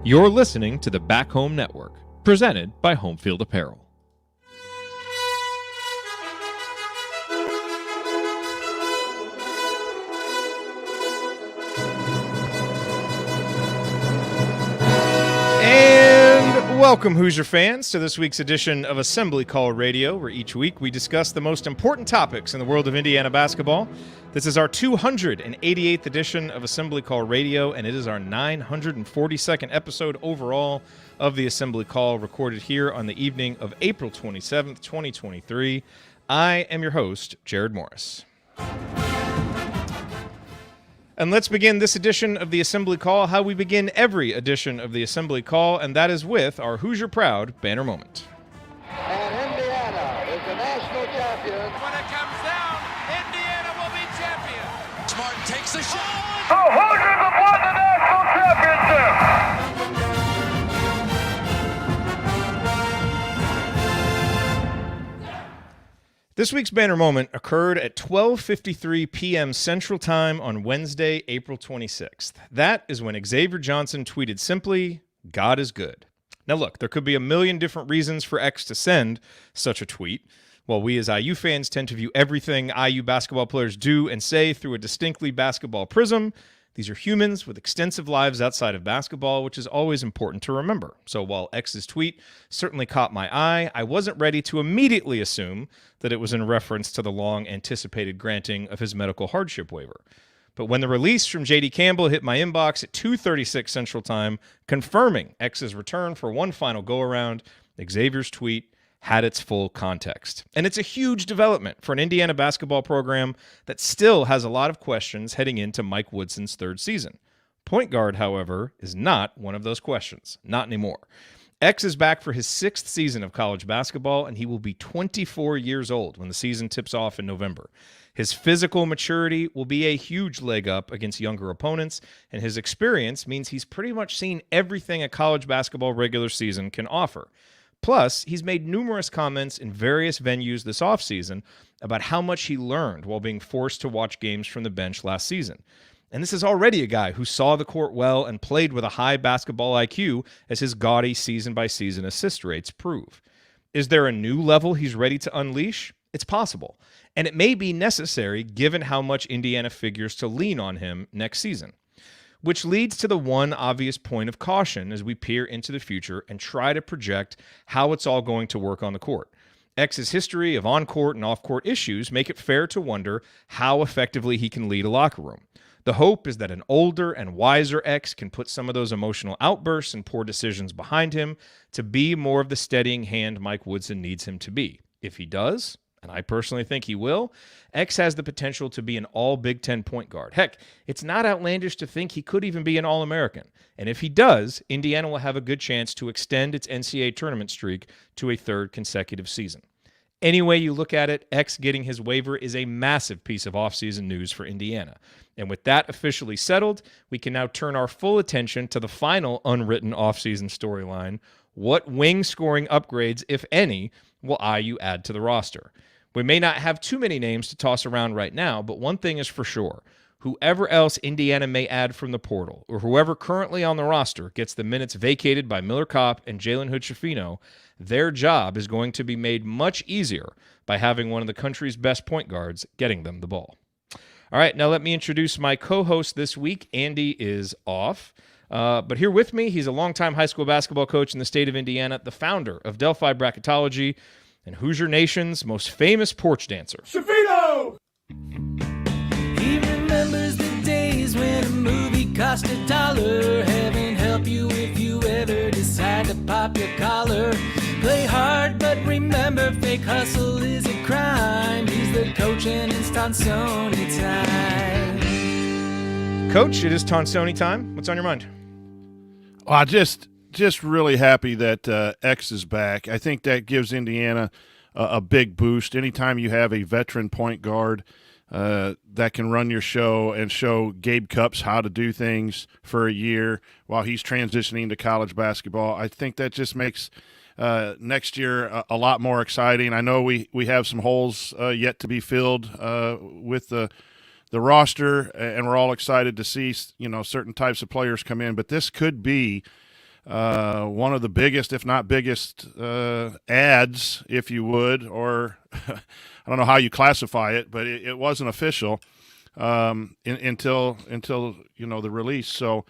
You're listening to the Back Home Network, presented by Home Field Apparel. And welcome, Hoosier fans, to this week's edition of Assembly Call Radio, where each week we discuss the most important topics in the world of Indiana basketball. This is our 288th edition of Assembly Call Radio, and it is our 942nd episode overall of the Assembly Call, recorded here on the evening of April 27th, 2023. I am your host, Jared Morris. And let's begin this edition of the Assembly Call how we begin every edition of the Assembly Call, and that is with our Hoosier Proud banner moment. And Indiana is the national champion. When it comes down, Indiana will be champion. Smart takes the shot. The Hoosiers have won the national championship. This week's banner moment occurred at 12:53 p.m. Central Time on Wednesday, April 26th. That is when Xavier Johnson tweeted simply, "God is good." Now look, there could be a million different reasons for X to send such a tweet. While we as IU fans tend to view everything IU basketball players do and say through a distinctly basketball prism, these are humans with extensive lives outside of basketball, which is always important to remember. So while X's tweet certainly caught my eye, I wasn't ready to immediately assume that it was in reference to the long-anticipated granting of his medical hardship waiver. But when the release from J.D. Campbell hit my inbox at 2:36 Central Time, confirming X's return for one final go-around, Xavier's tweet had its full context. And it's a huge development for an Indiana basketball program that still has a lot of questions heading into Mike Woodson's third season. Point guard, however, is not one of those questions. Not anymore. X is back for his sixth season of college basketball, and he will be 24 years old when the season tips off in November. His physical maturity will be a huge leg up against younger opponents, and his experience means he's pretty much seen everything a college basketball regular season can offer. Plus, he's made numerous comments in various venues this offseason about how much he learned while being forced to watch games from the bench last season. And this is already a guy who saw the court well and played with a high basketball IQ, as his gaudy season-by-season assist rates prove. Is there a new level he's ready to unleash? It's possible. And it may be necessary given how much Indiana figures to lean on him next season. Which leads to the one obvious point of caution as we peer into the future and try to project how it's all going to work on the court. X's history of on-court and off-court issues make it fair to wonder how effectively he can lead a locker room. The hope is that an older and wiser X can put some of those emotional outbursts and poor decisions behind him to be more of the steadying hand Mike Woodson needs him to be. If he does, and I personally think he will, X has the potential to be an all-Big Ten point guard. Heck, it's not outlandish to think he could even be an All-American. And if he does, Indiana will have a good chance to extend its NCAA tournament streak to a third consecutive season. Any way you look at it, X getting his waiver is a massive piece of offseason news for Indiana. And with that officially settled, we can now turn our full attention to the final unwritten offseason storyline. What wing scoring upgrades, if any, will IU add to the roster? We may not have too many names to toss around right now, but one thing is for sure. Whoever else Indiana may add from the portal, or whoever currently on the roster gets the minutes vacated by Miller Kopp and Jalen Hood-Schifino, their job is going to be made much easier by having one of the country's best point guards getting them the ball. All right, now let me introduce my co-host this week. Andy is off. But here with me, he's a longtime high school basketball coach in the state of Indiana, the founder of Delphi Bracketology, and Hoosier Nation's most famous porch dancer. Shafino! He remembers the days when a movie cost $1. Heaven help you if you ever decide to pop your collar. Play hard, but remember, fake hustle is a crime. He's the coach and it's Tonsoni time. Coach, it is Tonsoni time. What's on your mind? Well, just really happy that X is back. I think that gives Indiana a big boost. Anytime you have a veteran point guard that can run your show and show Gabe Cupps how to do things for a year while he's transitioning to college basketball, I think that just makes next year a lot more exciting. I know we have some holes yet to be filled with the roster, and we're all excited to see certain types of players come in. But this could be one of the biggest, if not biggest, ads, if you would, or I don't know how you classify it, but it wasn't official until the release. So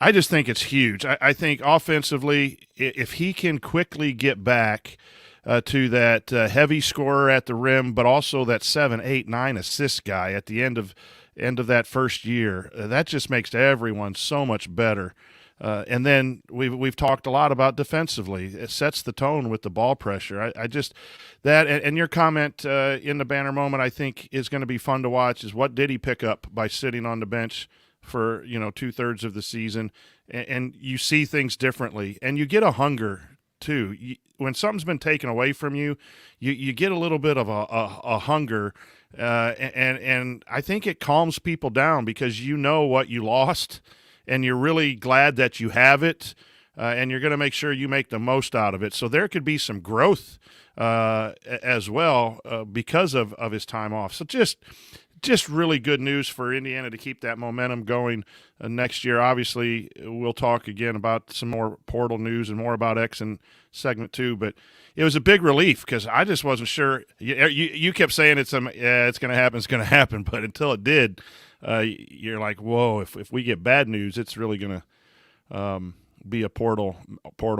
I just think it's huge. I think offensively, if he can quickly get back to that heavy scorer at the rim, but also that 7, 8, 9 assist guy at the end of that first year, that just makes everyone so much better. And then we've talked a lot about defensively. It sets the tone with the ball pressure. I just that and your comment in the banner moment, I think, is going to be fun to watch. Is what did he pick up by sitting on the bench for 2/3 of the season, and you see things differently, and you get a hunger too. When something's been taken away from you, you get a little bit of a hunger, and I think it calms people down because you know what you lost. And you're really glad that you have it, and you're going to make sure you make the most out of it. So there could be some growth as well because of his time off. So just really good news for Indiana to keep that momentum going next year. Obviously, we'll talk again about some more portal news and more about X in segment 2, but it was a big relief because I just wasn't sure. You kept saying it's going to happen, but until it did, you're like, whoa, if we get bad news, it's really going to be a portal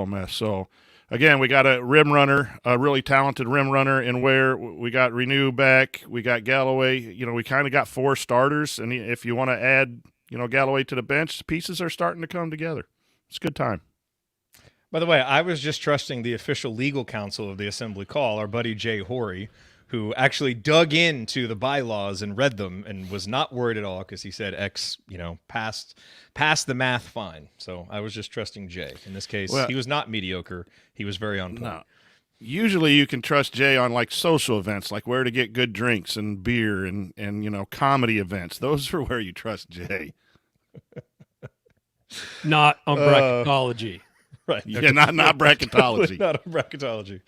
mess. So, again, we got a rim runner, a really talented rim runner, and where we got Renew back, we got Galloway. We kind of got 4 starters, and if you want to add, Galloway to the bench, the pieces are starting to come together. It's a good time. By the way, I was just trusting the official legal counsel of the Assembly Call, our buddy Jay Horry, who actually dug into the bylaws and read them and was not worried at all because he said X, passed the math fine. So I was just trusting Jay. In this case, he was not mediocre. He was very on point. No. Usually you can trust Jay on like social events, like where to get good drinks and beer and comedy events. Those are where you trust Jay. Not on bracketology. Right. Yeah, not bracketology. Not on bracketology.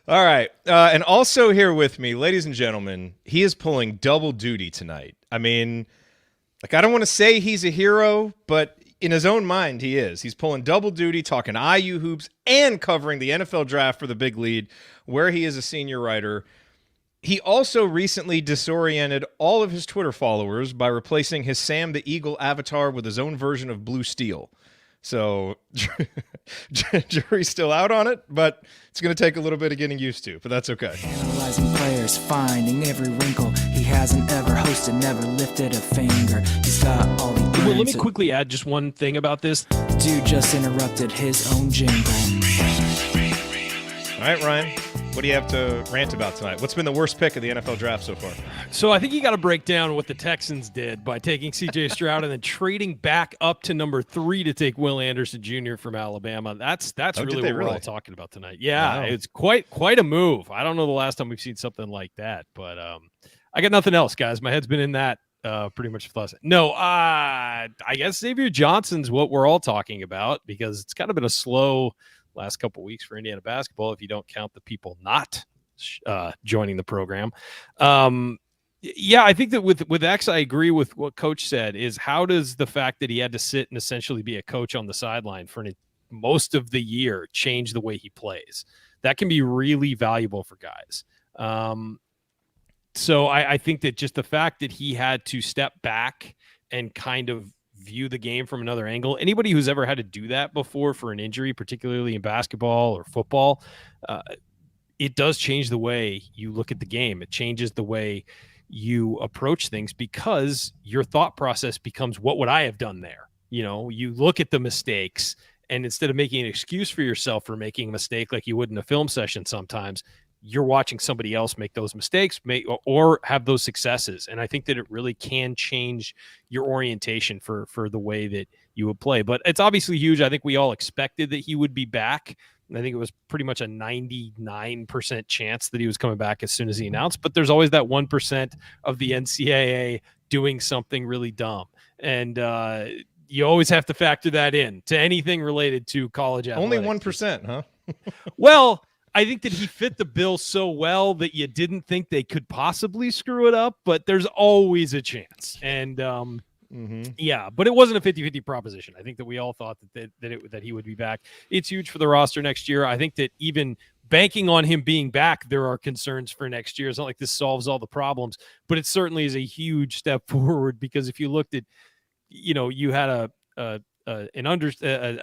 All right. And also here with me, ladies and gentlemen, he is pulling double duty tonight. I mean, I don't want to say he's a hero, but in his own mind, he is. He's pulling double duty, talking IU hoops and covering the NFL draft for the Big Lead, where he is a senior writer. He also recently disoriented all of his Twitter followers by replacing his Sam the Eagle avatar with his own version of Blue Steel. So jury's still out on it, but it's going to take a little bit of getting used to, but that's okay. Analyzing players, finding every wrinkle. He hasn't ever hosted, never lifted a finger. He's got all the answers. Well, let me quickly add just one thing about this. Dude just interrupted his own jingle. All right, Ryan, what do you have to rant about tonight? What's been the worst pick of the NFL draft so far? So I think you got to break down what the Texans did by taking C.J. Stroud and then trading back up to number 3 to take Will Anderson Jr. from Alabama. That's really what we're all talking about tonight. Yeah, wow. It's quite a move. I don't know the last time we've seen something like that, but I got nothing else, guys. My head's been in that pretty much for the last. No, I guess Xavier Johnson's what we're all talking about because it's kind of been a slow last couple weeks for Indiana basketball if you don't count the people not joining the program. Yeah, I think that with X, I agree with what Coach said, is how does the fact that he had to sit and essentially be a coach on the sideline for most of the year change the way he plays? That can be really valuable for guys. So I think that just the fact that he had to step back and kind of view the game from another angle. Anybody who's ever had to do that before for an injury, particularly in basketball or football, it does change the way you look at the game. It changes the way you approach things because your thought process becomes, what would I have done there? You look at the mistakes, and instead of making an excuse for yourself for making a mistake like you would in a film session sometimes, you're watching somebody else make those mistakes or have those successes. And I think that it really can change your orientation for the way that you would play. But it's obviously huge. I think we all expected that he would be back. I think it was pretty much a 99% chance that he was coming back as soon as he announced. But there's always that 1% of the NCAA doing something really dumb. And you always have to factor that in to anything related to college athletics. Only 1%, huh? Well, I think that he fit the bill so well that you didn't think they could possibly screw it up, but there's always a chance. And Yeah, but it wasn't a 50-50 proposition. I think that we all thought that he would be back. It's huge for the roster next year. I think that even banking on him being back, there are concerns for next year. It's not like this solves all the problems, but it certainly is a huge step forward, because if you looked at, you had a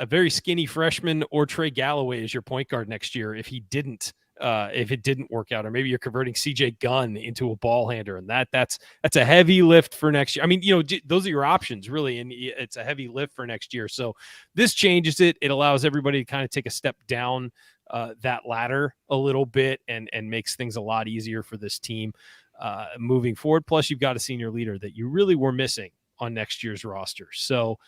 very skinny freshman or Trey Galloway as your point guard next year if it didn't work out, or maybe you're converting CJ Gunn into a ball handler, and that's a heavy lift for next year. I mean, those are your options really, and it's a heavy lift for next year. So this changes it. It allows everybody to kind of take a step down that ladder a little bit, and makes things a lot easier for this team moving forward. Plus, you've got a senior leader that you really were missing on next year's roster. So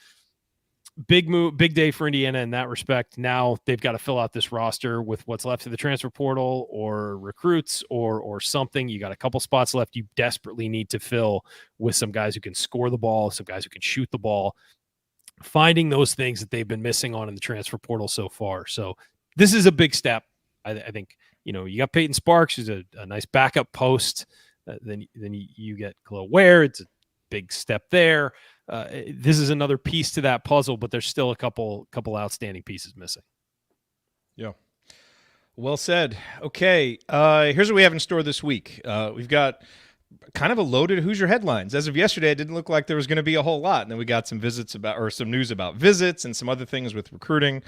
big move, big day for Indiana in that respect. Now they've got to fill out this roster with what's left of the transfer portal or recruits or something. You got a couple spots left you desperately need to fill with some guys who can score the ball, some guys who can shoot the ball, finding those things that they've been missing on in the transfer portal so far. So this is a big step. I think, you got Peyton Sparks, who's a nice backup post. Then you get Khalil Ware. It's a big step there. This is another piece to that puzzle, but there's still a couple outstanding pieces missing. Yeah. Well said. Okay. Here's what we have in store this week. We've got kind of a loaded Hoosier headlines. As of yesterday, it didn't look like there was going to be a whole lot. And then we got some some news about visits and some other things with recruiting.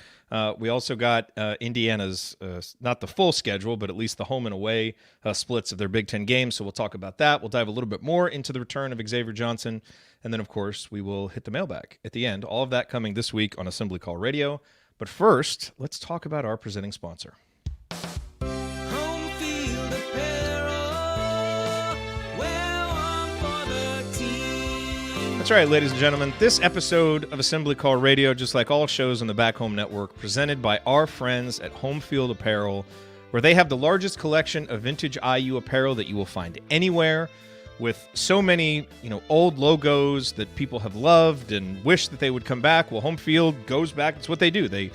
We also got Indiana's, not the full schedule, but at least the home and away splits of their Big Ten games. So we'll talk about that. We'll dive a little bit more into the return of Xavier Johnson. And then, of course, we will hit the mailbag at the end. All of that coming this week on Assembly Call Radio. But first, let's talk about our presenting sponsor. Home field apparel, wear one for the team. That's right, ladies and gentlemen. This episode of Assembly Call Radio, just like all shows on the Back Home Network, presented by our friends at Home Field Apparel, where they have the largest collection of vintage IU apparel that you will find anywhere, with so many, old logos that people have loved and wish that they would come back. Well, Home Field goes back. It's what they do. They,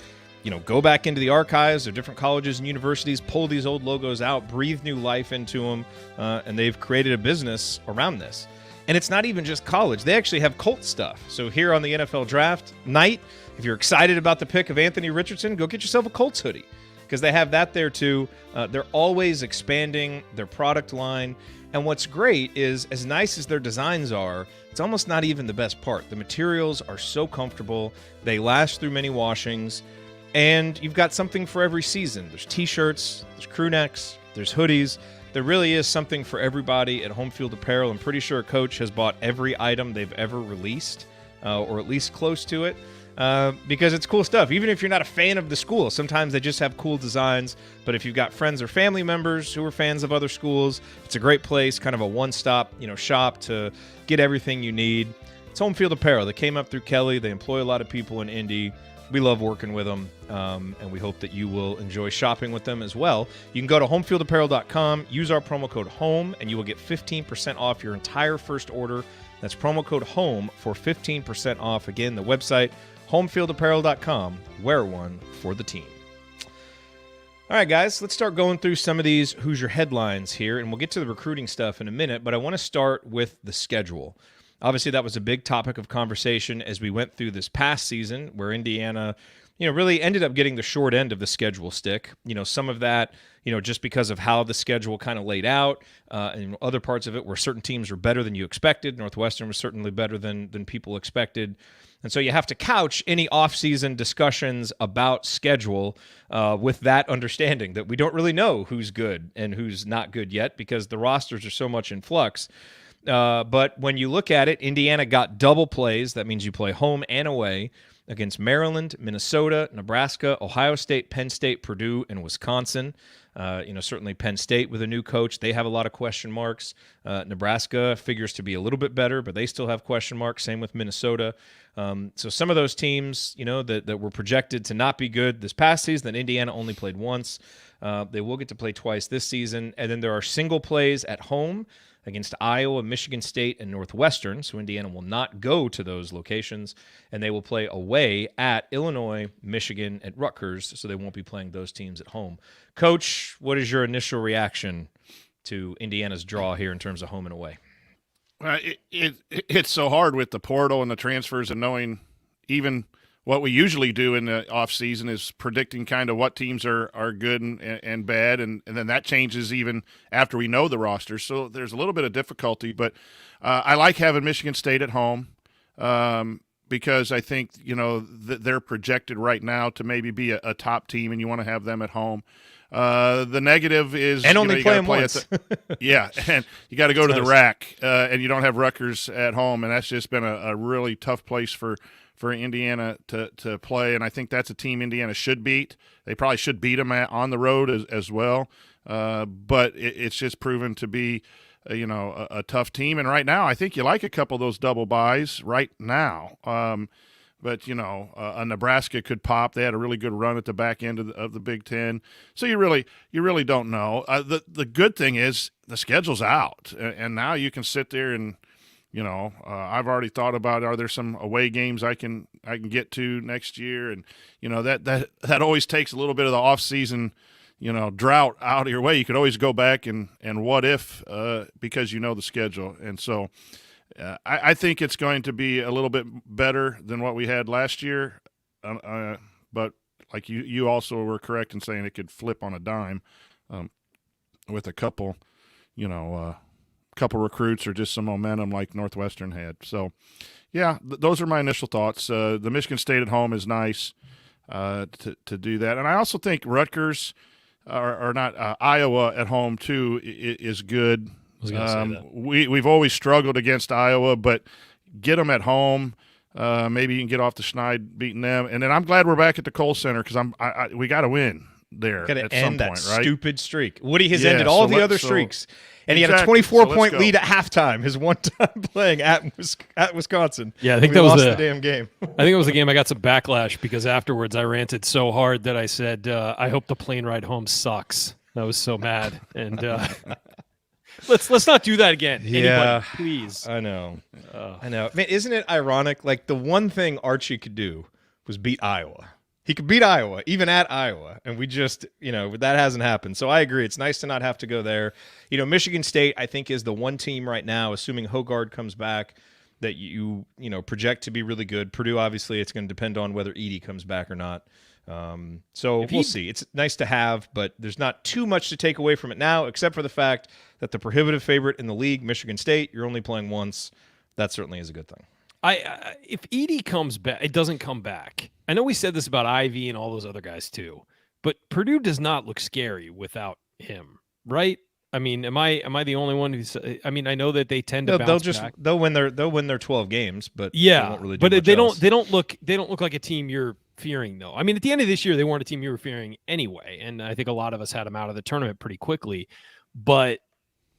go back into the archives of different colleges and universities, pull these old logos out, breathe new life into them, and they've created a business around this. And it's not even just college. They actually have Colt stuff. So here on the NFL Draft night, if you're excited about the pick of Anthony Richardson, go get yourself a Colts hoodie, because they have that there too. They're always expanding their product line. And what's great is, as nice as their designs are, it's almost not even the best part. The materials are so comfortable. They last through many washings. And you've got something for every season. There's T-shirts, there's crew necks, there's hoodies. There really is something for everybody at Home Field Apparel. I'm pretty sure Coach has bought every item they've ever released, or at least close to it. Because it's cool stuff. Even if you're not a fan of the school, sometimes they just have cool designs. But if you've got friends or family members who are fans of other schools, it's a great place, kind of a one-stop, shop to get everything you need. It's Home Field Apparel. They came up through Kelly. They employ a lot of people in Indy. We love working with them, and we hope that you will enjoy shopping with them as well. You can go to homefieldapparel.com, use our promo code HOME, and you will get 15% off your entire first order. That's promo code HOME for 15% off. Again, the website, homefieldapparel.com. Wear one for the team. All right, guys, let's start going through some of these Hoosier headlines here, and we'll get to the recruiting stuff in a minute, but I want to start with the schedule. Obviously, that was a big topic of conversation as we went through this past season, where Indiana, really ended up getting the short end of the schedule stick. Some of that, just because of how the schedule kind of laid out, and other parts of it where certain teams were better than you expected. Northwestern was certainly better than people expected. And so you have to couch any offseason discussions about schedule with that understanding that we don't really know who's good and who's not good yet, because the rosters are so much in flux. But when you look at it, Indiana got double plays. That means you play home and away against Maryland, Minnesota, Nebraska, Ohio State, Penn State, Purdue, and Wisconsin. Certainly Penn State with a new coach, they have a lot of question marks. Nebraska figures to be a little bit better, but they still have question marks. Same with Minnesota. So some of those teams, that were projected to not be good this past season, that Indiana only played once, they will get to play twice this season. And then there are single plays at home against Iowa, Michigan State, and Northwestern. So Indiana will not go to those locations, and they will play away at Illinois, Michigan, and Rutgers, so they won't be playing those teams at home. Coach, what is your initial reaction to Indiana's draw here in terms of home and away? It's so hard with the portal and the transfers and knowing even what we usually do in the off season is predicting kind of what teams are good and bad. And then that changes even after we know the roster. So there's a little bit of difficulty, but I like having Michigan State at home because I think, they're projected right now to maybe be a top team and you want to have them at home. The negative is and only you play gotta them play once. yeah, and you got to go to the nice. rack, and you don't have Rutgers at home, and that's just been a really tough place for Indiana to play. And I think that's a team Indiana should beat. They probably should beat them on the road as well, but it's just proven to be a tough team. And right now, I think you like a couple of those double byes right now. But, a Nebraska could pop. They had a really good run at the back end of the Big Ten. So you really don't know. The good thing is the schedule's out, and now you can sit there and, I've already thought about, are there some away games I can get to next year? And, that always takes a little bit of the off-season, drought out of your way. You could always go back and what if because the schedule. And so – I think it's going to be a little bit better than what we had last year, but like you also were correct in saying it could flip on a dime with a couple, couple recruits or just some momentum like Northwestern had. So, yeah, those are my initial thoughts. The Michigan State at home is nice to do that, and I also think Rutgers or not Iowa at home too is good. We've always struggled against Iowa, but get them at home. Maybe you can get off the schneid beating them, and then I'm glad we're back at the Kohl Center because we got to win there Got to at end some that point, right? stupid streak. Woody has ended all the other streaks, and he had a Exactly. 24-point So lead at halftime. His one time playing at Wisconsin. Yeah, I think we that was lost the the damn game. I think it was the game I got some backlash because afterwards I ranted so hard that I said, I hope the plane ride home sucks. I was so mad. And let's not do that again. Yeah. Anybody, please. I know. I know. Man, isn't it ironic? Like, the one thing Archie could do was beat Iowa. He could beat Iowa, even at Iowa, and we just, that hasn't happened. So I agree. It's nice to not have to go there. Michigan State, I think, is the one team right now, assuming Hogard comes back, that you project to be really good. Purdue, obviously, it's going to depend on whether Edey comes back or not. So we'll see. It's nice to have, but there's not too much to take away from it now, except for the fact that the prohibitive favorite in the league, Michigan State, you're only playing once. That certainly is a good thing. If Edey comes back, it doesn't come back. I know we said this about Ivy and all those other guys too, but Purdue does not look scary without him, right? I mean, am I the only one who's? I mean, I know that they tend to bounce back. They'll win their 12 games, but yeah, they won't really do but much they else. don't look like a team you're fearing though. I mean, at the end of this year, they weren't a team you were fearing anyway, and I think a lot of us had them out of the tournament pretty quickly. But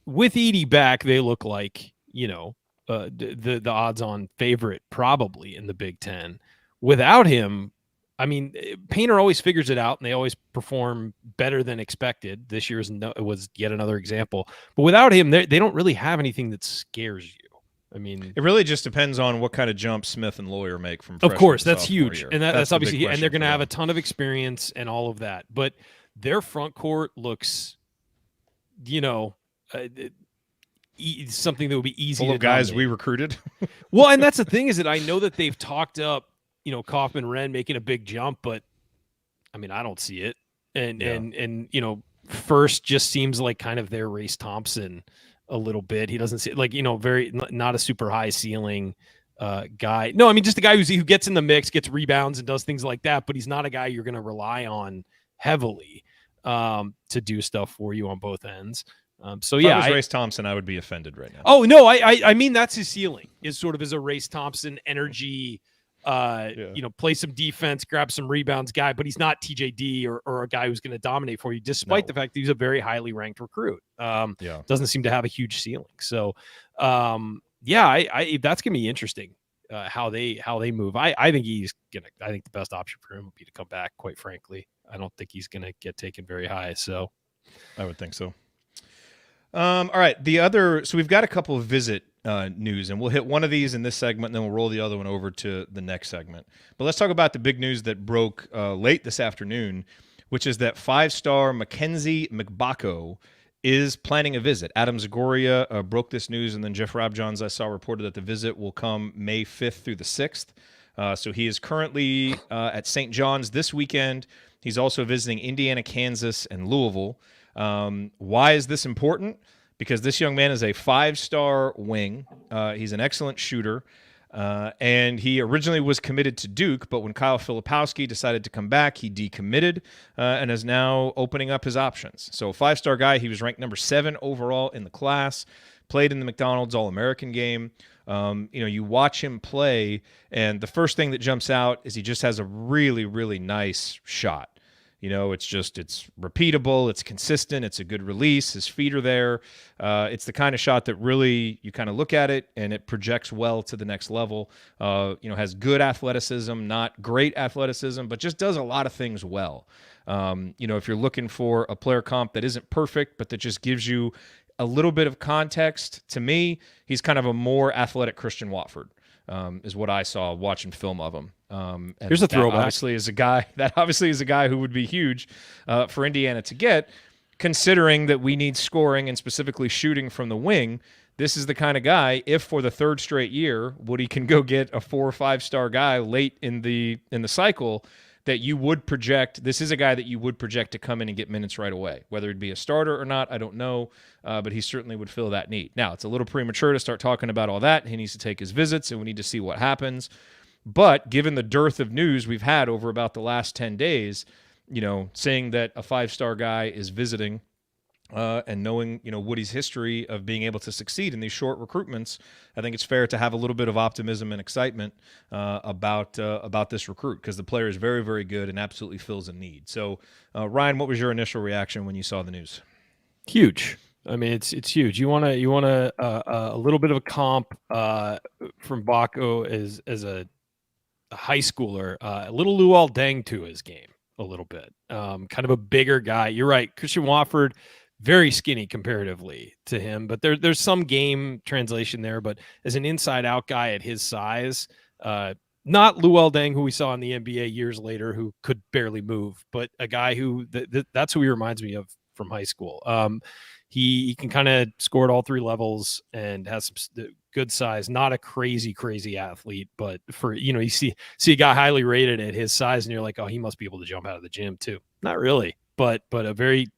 with Edey back, they look like the odds-on favorite probably in the Big Ten. Without him, I mean, Painter always figures it out, and they always perform better than expected. This year was yet another example. But without him, they don't really have anything that scares you. I mean, it really just depends on what kind of jump Smith and Lawyer make from. Of course, that's sophomore huge, year. and that's the obviously, big and they're going to question have a ton of experience and all of that. But their front court looks, something that would be easy. full to of guys dominate. we recruited. Well, and that's the thing is that I know that they've talked up, Kaufman Wren making a big jump, but I mean, I don't see it. And First just seems like kind of their Race Thompson a little bit. He doesn't see very not a super high ceiling guy. No, I mean just a guy who gets in the mix, gets rebounds, and does things like that. But he's not a guy you're going to rely on heavily to do stuff for you on both ends. So If yeah, I was Race Thompson, I would be offended right now. Oh no, I mean that's his ceiling is sort of as a Race Thompson energy, play some defense, grab some rebounds guy, but he's not TJD or a guy who's going to dominate for you, despite the fact that he's a very highly ranked recruit. Doesn't seem to have a huge ceiling. So that's gonna be interesting how they move. I think I think the best option for him would be to come back. Quite frankly, I don't think he's gonna get taken very high. So I would think so. All right. So we've got a couple of visit news, and we'll hit one of these in this segment, and then we'll roll the other one over to the next segment. But let's talk about the big news that broke late this afternoon, which is that 5-star Mackenzie Mgbako is planning a visit. Adam Zagoria broke this news, and then Jeff Rabjohns, I saw, reported that the visit will come May 5th through the 6th. So he is currently at St. John's this weekend. He's also visiting Indiana, Kansas, and Louisville. Why is this important? Because this young man is a 5-star wing. He's an excellent shooter. And he originally was committed to Duke, but when Kyle Filipowski decided to come back, he decommitted and is now opening up his options. So, 5-star guy, he was ranked number 7 overall in the class, played in the McDonald's All-American game. You watch him play, and the first thing that jumps out is he just has a really, really nice shot. It's repeatable, it's consistent, it's a good release, his feet are there. It's the kind of shot that really, you kind of look at it and it projects well to the next level. Has good athleticism, not great athleticism, but just does a lot of things well. If you're looking for a player comp that isn't perfect, but that just gives you a little bit of context, to me, he's kind of a more athletic Christian Watford. Is what I saw watching film of him. Here's a throwback. Obviously is a guy who would be huge for Indiana to get, considering that we need scoring and specifically shooting from the wing. This is the kind of guy, if for the 3rd straight year, Woody can go get a 4 or 5-star guy late in the cycle, that you would project. This is a guy that you would project to come in and get minutes right away. Whether it'd be a starter or not, I don't know, but he certainly would fill that need. Now, it's a little premature to start talking about all that. He needs to take his visits, and we need to see what happens. But given the dearth of news we've had over about the last 10 days, saying that a 5-star guy is visiting and knowing, Woody's history of being able to succeed in these short recruitments, I think it's fair to have a little bit of optimism and excitement about this recruit, because the player is very, very good and absolutely fills a need. So, Ryan, what was your initial reaction when you saw the news? Huge. I mean, it's huge. You want a little bit of a comp from Mgbako as a high schooler, a little Luol Deng to his game a little bit. Kind of a bigger guy. You're right, Christian Watford, very skinny comparatively to him, but there's some game translation there. But as an inside-out guy at his size, not Luol Deng, who we saw in the NBA years later, who could barely move, but a guy who that's who he reminds me of from high school. He can kind of score at all 3 levels and has some good size. Not a crazy athlete, but for you see a guy highly rated at his size, and you're like, oh, he must be able to jump out of the gym too. Not really, but a very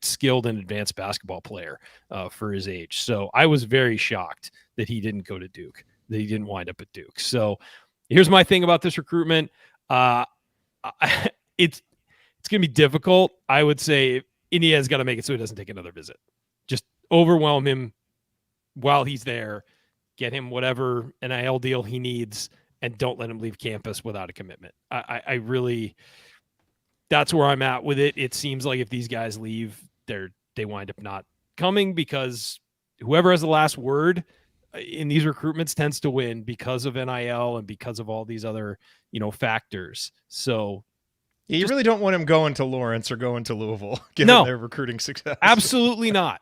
skilled and advanced basketball player for his age. So I was very shocked that he didn't go to Duke, that he didn't wind up at Duke. So here's my thing about this recruitment. It's going to be difficult. I would say Indiana's got to make it so he doesn't take another visit. Just overwhelm him while he's there, get him whatever NIL deal he needs, and don't let him leave campus without a commitment. I really, that's where I'm at with it. It seems like if these guys leave, they wind up not coming, because whoever has the last word in these recruitments tends to win because of NIL and because of all these other, factors. So yeah, you really don't want him going to Lawrence or going to Louisville, given their recruiting success. Absolutely not.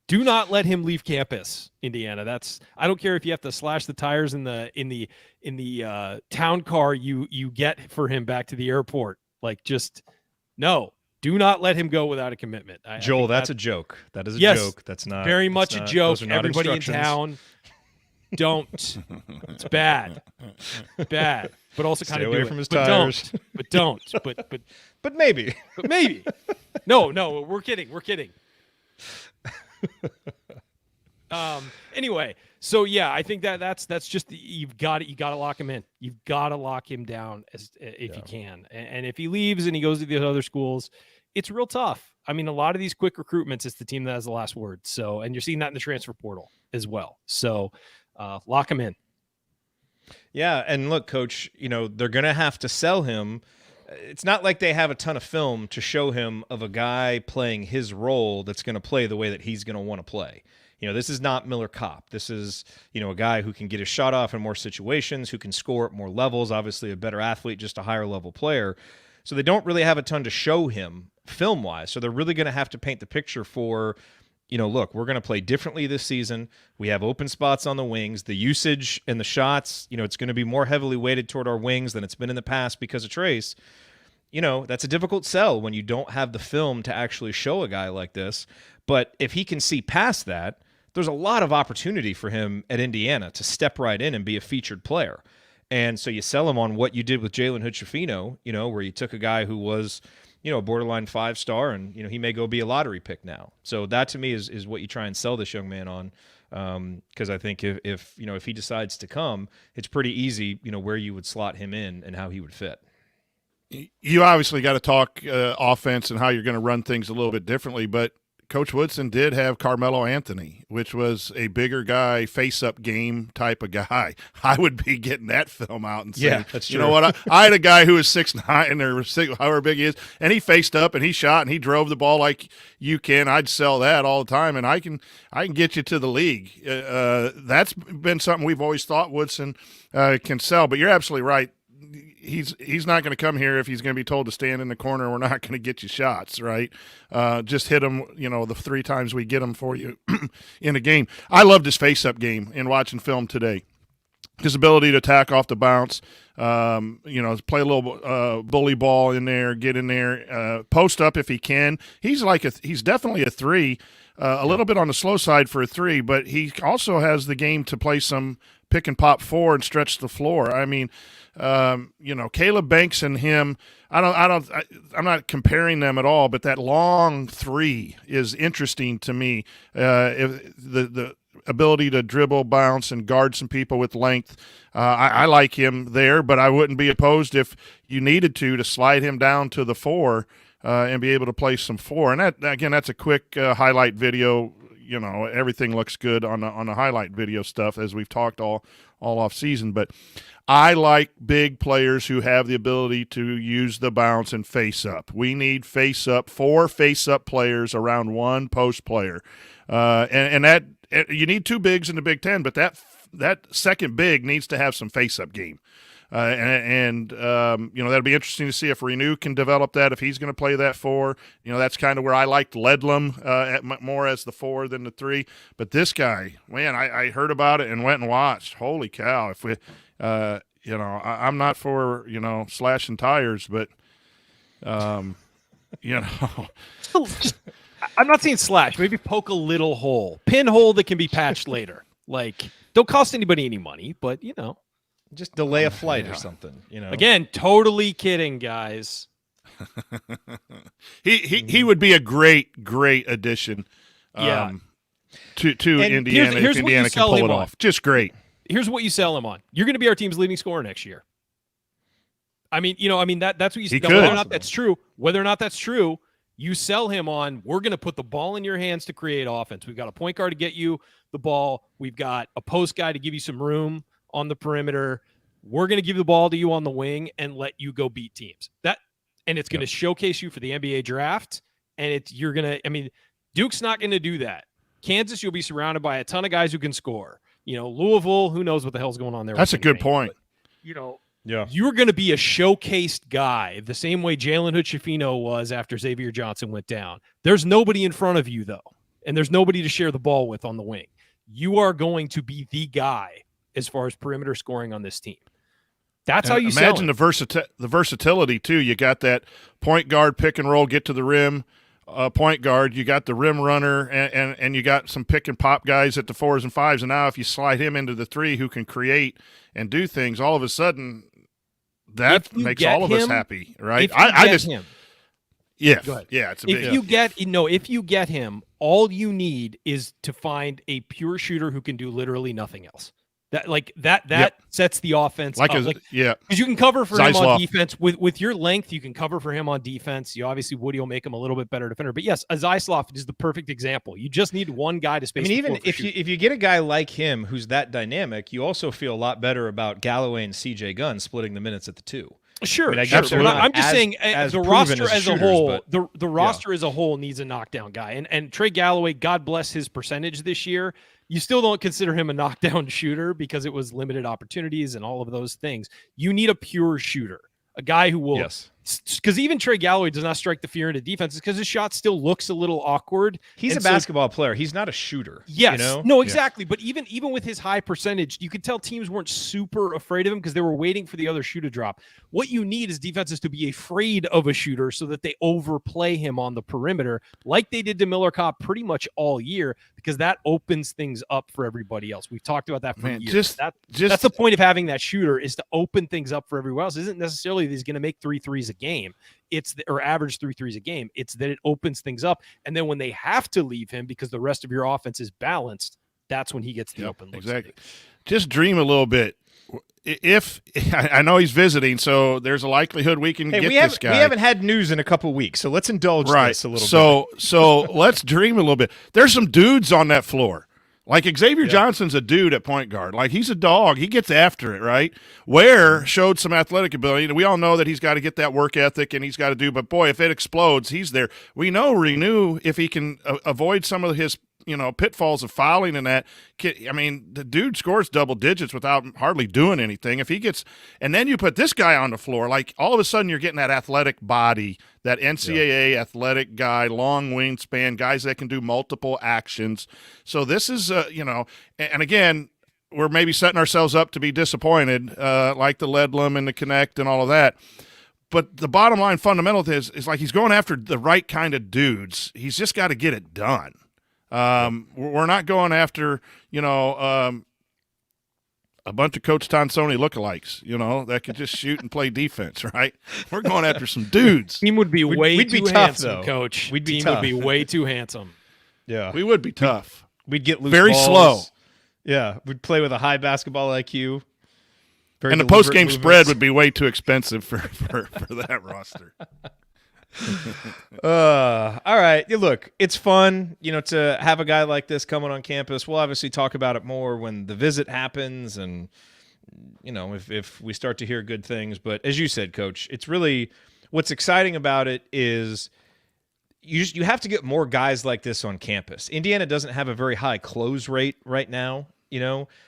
Do not let him leave campus, Indiana. I don't care if you have to slash the tires in the town car you get for him back to the airport. Like, just no. Do not let him go without a commitment. Joel, that's a joke. That is a joke. That's not very much a joke. Everybody in instructions. Town, don't. It's bad. Bad. But also kind Stay of away do from it. his But tires. don't. But maybe. But maybe. No, we're kidding. Anyway, so yeah, I think that's just you've got to lock him in. You've got to lock him down if you can. And if he leaves and he goes to the other schools, it's real tough. I mean, a lot of these quick recruitments, it's the team that has the last word. So, and you're seeing that in the transfer portal as well. So, lock him in. Yeah, and look, Coach, they're going to have to sell him. It's not like they have a ton of film to show him of a guy playing his role that's going to play the way that he's going to want to play. This is not Miller Kopp. This is, a guy who can get his shot off in more situations, who can score at more levels, obviously a better athlete, just a higher level player. So they don't really have a ton to show him film-wise. So they're really going to have to paint the picture for, look, we're going to play differently this season. We have open spots on the wings. The usage and the shots, it's going to be more heavily weighted toward our wings than it's been in the past because of Trace. That's a difficult sell when you don't have the film to actually show a guy like this. But if he can see past that, there's a lot of opportunity for him at Indiana to step right in and be a featured player. And so you sell him on what you did with Jalen Hood-Schifino, where you took a guy who was, a borderline 5-star, and, he may go be a lottery pick now. So that to me is what you try and sell this young man on. Because I think if he decides to come, it's pretty easy, where you would slot him in and how he would fit. You obviously got to talk offense and how you're going to run things a little bit differently, but Coach Woodson did have Carmelo Anthony, which was a bigger guy, face-up game type of guy. I would be getting that film out and saying, that's true. You know what, I had a guy who was 6'9", or however big he is, and he faced up and he shot and he drove the ball like you can. I'd sell that all the time, and I can get you to the league. That's been something we've always thought Woodson can sell, but you're absolutely right. He's not going to come here if he's going to be told to stand in the corner. We're not going to get you shots, right? Just hit him, the 3 times we get him for you in a game. I loved his face-up game in watching film today. His ability to attack off the bounce, play a little bully ball in there, get in there, post up if he can. He's definitely a 3, a little bit on the slow side for a 3, but he also has the game to play some pick and pop 4 and stretch the floor. I mean, Caleb Banks and him, I'm not comparing them at all, but that long 3 is interesting to me. If the ability to dribble, bounce, and guard some people with length, I like him there, but I wouldn't be opposed if you needed to slide him down to the 4 and be able to play some 4. And that's a quick highlight video. Everything looks good on the highlight video stuff, as we've talked all off season. But I like big players who have the ability to use the bounce and face up. We need 4 face up players around 1 post player, and that you need 2 bigs in the Big Ten. But that second big needs to have some face up game. That'll be interesting to see if Renew can develop that, if he's going to play that 4. That's kind of where I liked Ledlam more as the 4 than the 3. But this guy, man, I heard about it and went and watched. Holy cow. If we, I'm not for, slashing tires, but, I'm not saying slash, maybe poke a little hole, pinhole that can be patched later. Like, don't cost anybody any money, but, Just delay a flight or something, Again, totally kidding, guys. He would be a great addition to Indiana if Indiana can pull it off. Just great. Here's what you sell him on. You're going to be our team's leading scorer next year. That's what you say. Whether or not that's true, you sell him on, we're going to put the ball in your hands to create offense. We've got a point guard to get you the ball. We've got a post guy to give you some room on the perimeter. We're going to give the ball to you on the wing and let you go beat teams. It's going to showcase you for the NBA draft. And Duke's not going to do that. Kansas, you'll be surrounded by a ton of guys who can score. Louisville, who knows what the hell's going on there. That's a good point. But, you're going to be a showcased guy the same way Jalen Hood-Schifino was after Xavier Johnson went down. There's nobody in front of you, though, and there's nobody to share the ball with on the wing. You are going to be the guy as far as perimeter scoring on this team. That's how you imagine the versatility too. You got that point guard pick and roll, get to the rim, point guard. You got the rim runner, and you got some pick and pop guys at the 4s and 5s. And now if you slide him into the 3, who can create and do things, all of a sudden that makes all of us happy, right? Him. Yeah, go ahead. Yeah. It's a if you get him, all you need is to find a pure shooter who can do literally nothing else. That sets the offense up. Because you can cover for him on defense. With your length, you can cover for him on defense. Woody will make him a little bit better defender. But yes, Zaislav is the perfect example. You just need one guy to space. Even if you get a guy like him who's that dynamic, you also feel a lot better about Galloway and CJ Gunn splitting the minutes at the 2. Sure, absolutely. I'm just saying the roster as a whole. But, the roster as a whole needs a knockdown guy. And Trey Galloway, God bless his percentage this year. You still don't consider him a knockdown shooter because it was limited opportunities and all of those things. You need a pure shooter, a guy who will because even Trey Galloway does not strike the fear into defense because his shot still looks a little awkward. He's a basketball player. He's not a shooter. Yes. You know? No, exactly. But even with his high percentage, you could tell teams weren't super afraid of him because they were waiting for the other shoe to drop. What you need is defenses to be afraid of a shooter so that they overplay him on the perimeter like they did to Miller Kopp pretty much all year, because that opens things up for everybody else. We've talked about that for years. That's the point of having that shooter, is to open things up for everyone else. It isn't necessarily that he's going to make 3 threes a game. Or average 3 threes a game. It's that it opens things up. And then when they have to leave him because the rest of your offense is balanced, that's when he gets the open looks. Exactly. Just dream a little bit. If I know he's visiting, so there's a likelihood we can get this guy. We haven't had news in a couple weeks, so let's indulge this a little bit. So let's dream a little bit. There's some dudes on that floor. Like Xavier Johnson's a dude at point guard. Like, he's a dog. He gets after it, right? Ware showed some athletic ability. And we all know that he's got to get that work ethic and he's got to do. But, boy, if it explodes, he's there. We know Renew, if he can avoid some of his pitfalls of fouling and that. I mean, the dude scores double digits without hardly doing anything. If he gets – and then you put this guy on the floor, like all of a sudden you're getting that athletic body, that NCAA athletic guy, long wingspan, guys that can do multiple actions. So this is, and again, we're maybe setting ourselves up to be disappointed, like the Ledlum and the Connect and all of that. But the bottom line fundamental is like he's going after the right kind of dudes. He's just got to get it done. We're not going after, a bunch of Coach Tonsoni lookalikes, that could just shoot and play defense, right? We're going after some dudes. Team would be way too tough, handsome, though. Coach. We'd be Team tough. would be way too handsome. Yeah. We would be tough. We'd get loose Very balls. slow. Yeah. We'd play with a high basketball IQ. Very And the deliberate post-game movements. spread would be way too expensive for that roster. All right. Yeah, look, it's fun, to have a guy like this coming on campus. We'll obviously talk about it more when the visit happens and, if we start to hear good things. But as you said, Coach, it's really what's exciting about it is you have to get more guys like this on campus. Indiana doesn't have a very high close rate right now,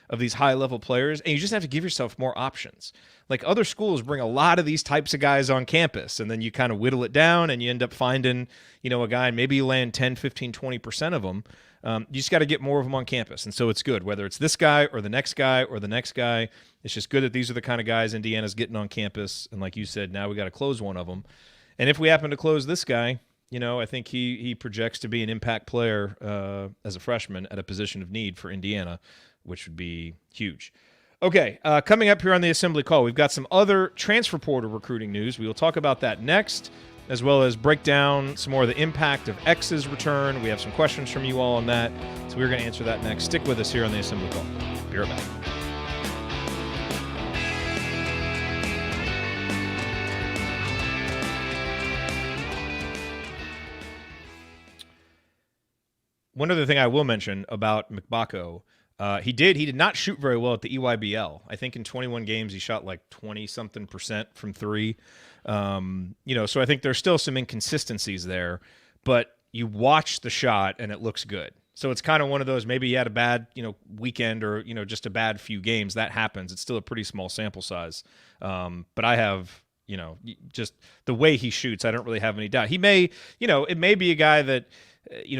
of these high-level players, and you just have to give yourself more options. Like, other schools bring a lot of these types of guys on campus, and then you kind of whittle it down, and you end up finding, a guy, and maybe you land 10, 15, 20% of them. You just got to get more of them on campus, and so it's good. Whether it's this guy or the next guy or the next guy, it's just good that these are the kind of guys Indiana's getting on campus, and like you said, now we got to close one of them. And if we happen to close this guy, I think he projects to be an impact player as a freshman at a position of need for Indiana, which would be huge. Okay, coming up here on the Assembly Call, we've got some other transfer portal recruiting news. We will talk about that next, as well as break down some more of the impact of X's return. We have some questions from you all on that, so we're going to answer that next. Stick with us here on the Assembly Call. Be right back. One other thing I will mention about Mgbako, he did not shoot very well at the EYBL. I think in 21 games he shot like 20-something% from three. So I think there's still some inconsistencies there, but you watch the shot and it looks good. So it's kind of one of those, maybe he had a bad, weekend or, just a bad few games. That happens. It's still a pretty small sample size. But I have, just the way he shoots, I don't really have any doubt. He may, it may be a guy that,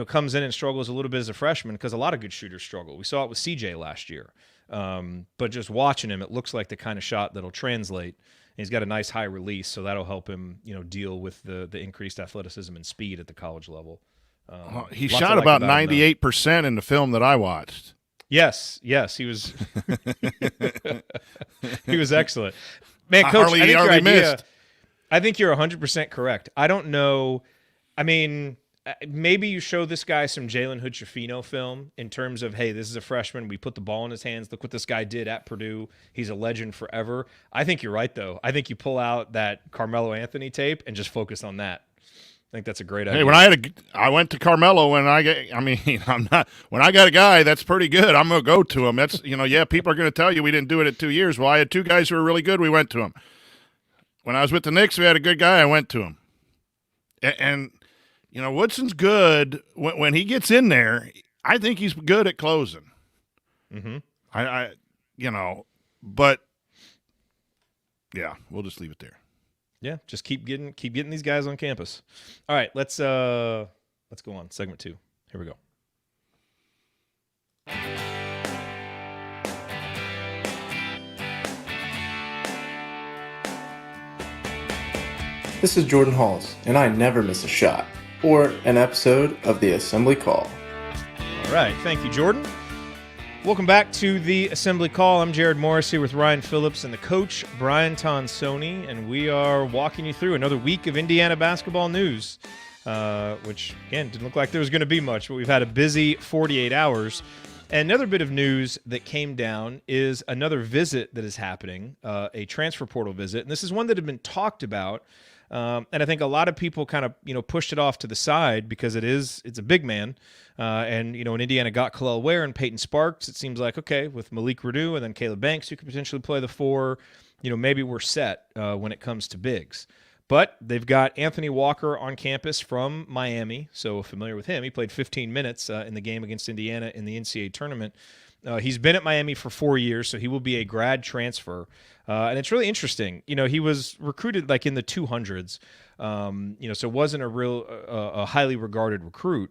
comes in and struggles a little bit as a freshman, because a lot of good shooters struggle. We saw it with CJ last year. But just watching him, it looks like the kind of shot that'll translate. And he's got a nice high release, so that'll help him, deal with the increased athleticism and speed at the college level. He shot about 98% in the film that I watched. Yes, he was. He was excellent, man. Coach, I think you're 100% correct. I don't know. I mean, maybe you show this guy some Jalen Hood-Schifino film in terms of, hey, this is a freshman. We put the ball in his hands. Look what this guy did at Purdue. He's a legend forever. I think you're right, though. I think you pull out that Carmelo Anthony tape and just focus on that. I think that's a great idea. Hey, when I went to Carmelo, when I got a guy that's pretty good, I'm gonna go to him. That's people are gonna tell you we didn't do it at 2 years. Well, I had two guys who were really good. We went to him. When I was with the Knicks, we had a good guy. I went to him, and Woodson's good when he gets in there. I think he's good at closing. Mm-hmm. But yeah, we'll just leave it there. Yeah, just keep getting these guys on campus. All right, let's go on. Segment 2. Here we go. This is Jordan Halls, and I never miss a shot or an episode of the Assembly Call. All right, thank you, Jordan. Welcome back to the Assembly Call. I'm Jared Morris here with Ryan Phillips and the coach, Brian Tonsoni, and we are walking you through another week of Indiana basketball news, which, again, didn't look like there was going to be much, but we've had a busy 48 hours. And another bit of news that came down is another visit that is happening, a transfer portal visit, and this is one that had been talked about. And I think a lot of people kind of, pushed it off to the side because it's a big man. And, in Indiana got Kel'el Ware and Peyton Sparks. It seems like, okay, with Malik Renew and then Caleb Banks, who could potentially play the 4, maybe we're set when it comes to bigs. But they've got Anthony Walker on campus from Miami, so familiar with him. He played 15 minutes in the game against Indiana in the NCAA tournament. He's been at Miami for 4 years, so he will be a grad transfer. And it's really interesting. He was recruited like in the 200s, so wasn't a highly regarded recruit.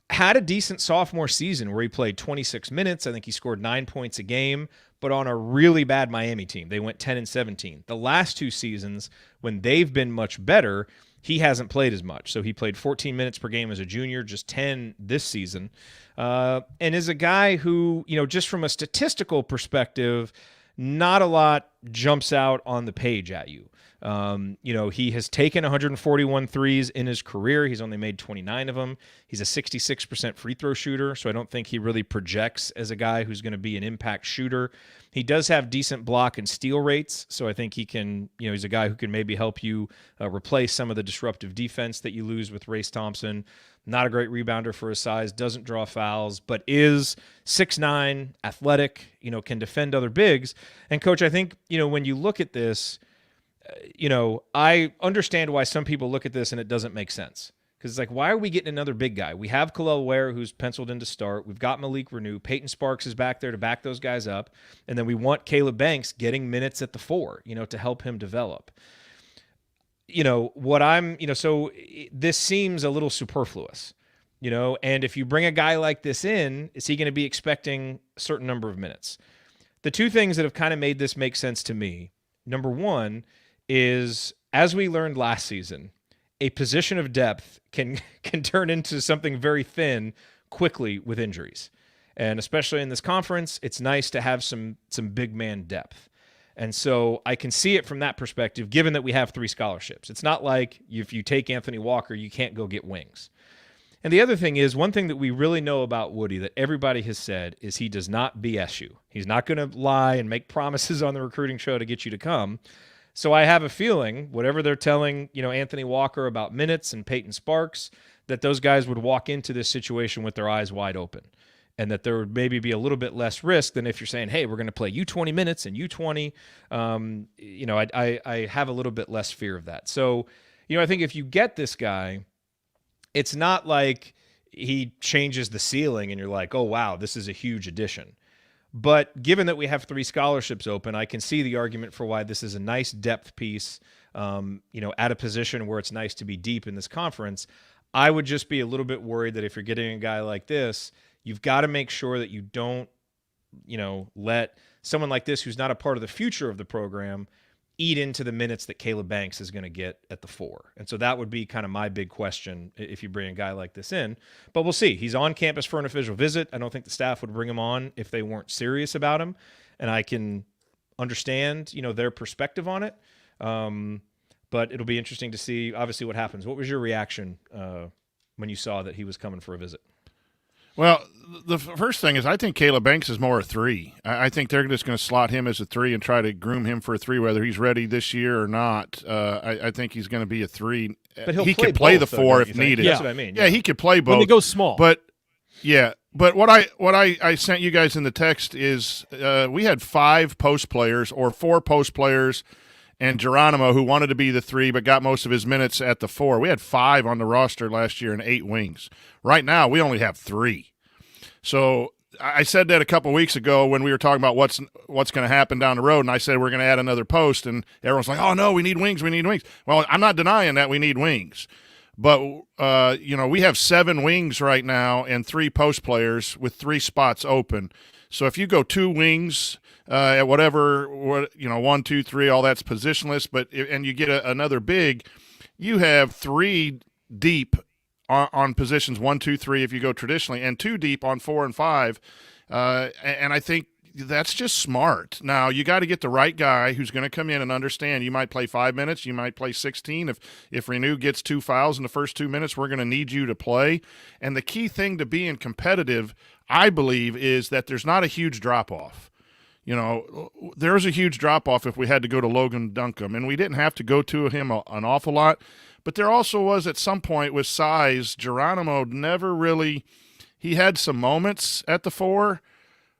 Had a decent sophomore season where he played 26 minutes. I think he scored 9 points a game, but on a really bad Miami team. They went 10-17. The last 2 seasons, when they've been much better, he hasn't played as much. So he played 14 minutes per game as a junior, just 10 this season. And is a guy who, just from a statistical perspective, not a lot jumps out on the page at you. He has taken 141 threes in his career. He's only made 29 of them. He's a 66% free throw shooter, so I don't think he really projects as a guy who's going to be an impact shooter. He does have decent block and steal rates, so I think he can, he's a guy who can maybe help you replace some of the disruptive defense that you lose with Race Thompson. Not a great rebounder for his size, doesn't draw fouls, but is 6'9", athletic, can defend other bigs. And, Coach, I think, when you look at this, I understand why some people look at this and it doesn't make sense. Because it's like, why are we getting another big guy? We have Kel'el Ware, who's penciled in to start. We've got Malik Renew. Peyton Sparks is back there to back those guys up. And then we want Caleb Banks getting minutes at the 4, to help him develop. So this seems a little superfluous, and if you bring a guy like this in, is he going to be expecting a certain number of minutes? The 2 things that have kind of made this make sense to me, number 1 is, as we learned last season, a position of depth can turn into something very thin quickly with injuries. And especially in this conference, it's nice to have some big man depth. And so I can see it from that perspective, given that we have 3 scholarships. It's not like if you take Anthony Walker, you can't go get wings. And the other thing is, one thing that we really know about Woody that everybody has said is he does not BS you. He's not going to lie and make promises on the recruiting show to get you to come. So I have a feeling, whatever they're telling, Anthony Walker about minutes and Peyton Sparks, that those guys would walk into this situation with their eyes wide open. And that there would maybe be a little bit less risk than if you're saying, hey, we're going to play you 20 minutes and you 20. I have a little bit less fear of that. So, I think if you get this guy, it's not like he changes the ceiling and you're like, oh, wow, this is a huge addition. But given that we have 3 scholarships open, I can see the argument for why this is a nice depth piece, at a position where it's nice to be deep in this conference. I would just be a little bit worried that if you're getting a guy like this, you've got to make sure that you don't, let someone like this who's not a part of the future of the program eat into the minutes that Caleb Banks is going to get at the 4. And so that would be kind of my big question if you bring a guy like this in. But we'll see. He's on campus for an official visit. I don't think the staff would bring him on if they weren't serious about him. And I can understand, their perspective on it. But it'll be interesting to see, obviously, what happens. What was your reaction when you saw that he was coming for a visit? Well, the first thing is I think Caleb Banks is more a 3. I think they're just going to slot him as a 3 and try to groom him for a 3, whether he's ready this year or not. I think he's going to be a 3. But he could play both, the 4 though, if needed. That's what I mean. Yeah, he could play both. When they go small. But what I sent you guys in the text is we had 5 post players or 4 post players and Geronimo, who wanted to be the 3 but got most of his minutes at the 4. We had 5 on the roster last year and 8 wings. Right now, we only have 3. So I said that a couple of weeks ago when we were talking about what's going to happen down the road, and I said we're going to add another post, and everyone's like, "Oh no, we need wings, we need wings." Well, I'm not denying that we need wings, but we have 7 wings right now and 3 post players with 3 spots open. So if you go 2 wings at whatever 1, 2, 3, all that's positionless, and you get another big, you have 3 deep on positions 1, 2, 3 if you go traditionally, and 2 deep on 4 and 5, and I think that's just smart. Now you got to get the right guy who's going to come in and understand. You might play 5 minutes, you might play 16. If Renew gets 2 fouls in the first 2 minutes, we're going to need you to play. And the key thing to being competitive, I believe, is that there's not a huge drop off. There was a huge drop off if we had to go to Logan Duncombe, and we didn't have to go to him an awful lot. But there also was at some point with size, Geronimo never really – he had some moments at the 4,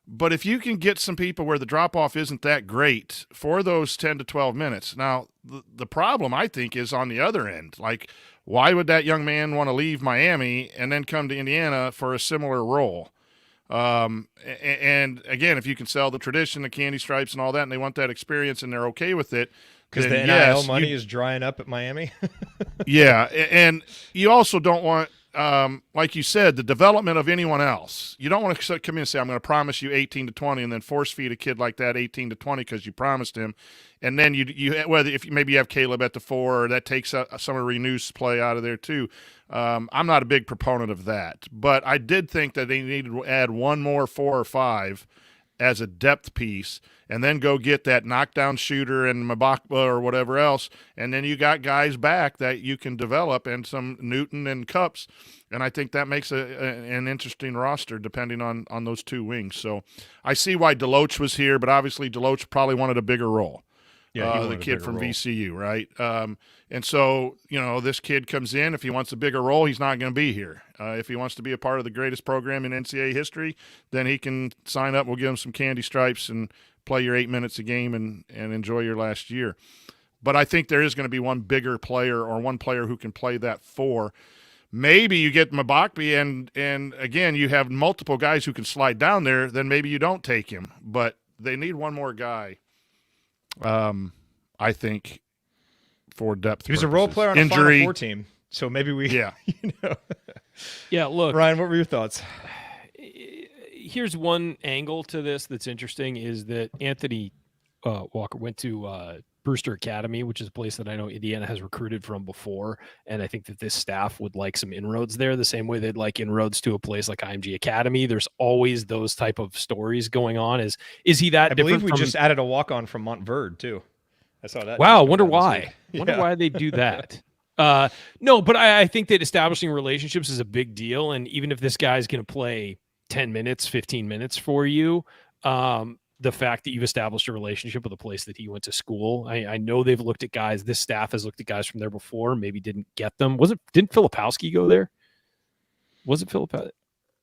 but if you can get some people where the drop-off isn't that great for those 10 to 12 minutes. Now, the problem, I think, is on the other end. Like, why would that young man want to leave Miami and then come to Indiana for a similar role? And again, if you can sell the tradition, the candy stripes and all that, and they want that experience and they're okay with it, because the NIL money is drying up at Miami. Yeah, and you also don't want, like you said, the development of anyone else. You don't want to come in and say, I'm going to promise you 18 to 20 and then force feed a kid like that 18 to 20 because you promised him. And then maybe you have Caleb at the 4, or that takes some of Renew's play out of there too. I'm not a big proponent of that, but I did think that they needed to add one more 4 or 5 as a depth piece, and then go get that knockdown shooter and Mgbako or whatever else, and then you got guys back that you can develop, and some Newton and Cups, and I think that makes an interesting roster depending on those 2 wings. So I see why Deloach was here, but obviously Deloach probably wanted a bigger role. Yeah, the kid from VCU, right? And so, this kid comes in. If he wants a bigger role, he's not going to be here. If he wants to be a part of the greatest program in NCAA history, then he can sign up. We'll give him some candy stripes and play your 8 minutes a game and enjoy your last year. But I think there is going to be one bigger player, or one player who can play that 4. Maybe you get Mgbako, and again, you have multiple guys who can slide down there, then maybe you don't take him. But they need one more guy, I think, for depth. He was a role player on a Final Four team, so maybe we. Yeah. Yeah. Look, Ryan, what were your thoughts? Here's one angle to this that's interesting: is that Anthony Walker went to Brewster Academy, which is a place that I know Indiana has recruited from before, and I think that this staff would like some inroads there, the same way they'd like inroads to a place like IMG Academy. There's always those type of stories going on. Is he that? I believe we just added a walk-on from Montverde too. I saw that. Wow, wonder why. Wonder why they do that. No, but I think that establishing relationships is a big deal, and even if this guy's going to play 10 minutes, 15 minutes for you, the fact that you've established a relationship with a place that he went to school. I know they've looked at guys. This staff has looked at guys from there before, maybe didn't get them. Didn't Filipowski go there? Was it Filipowski?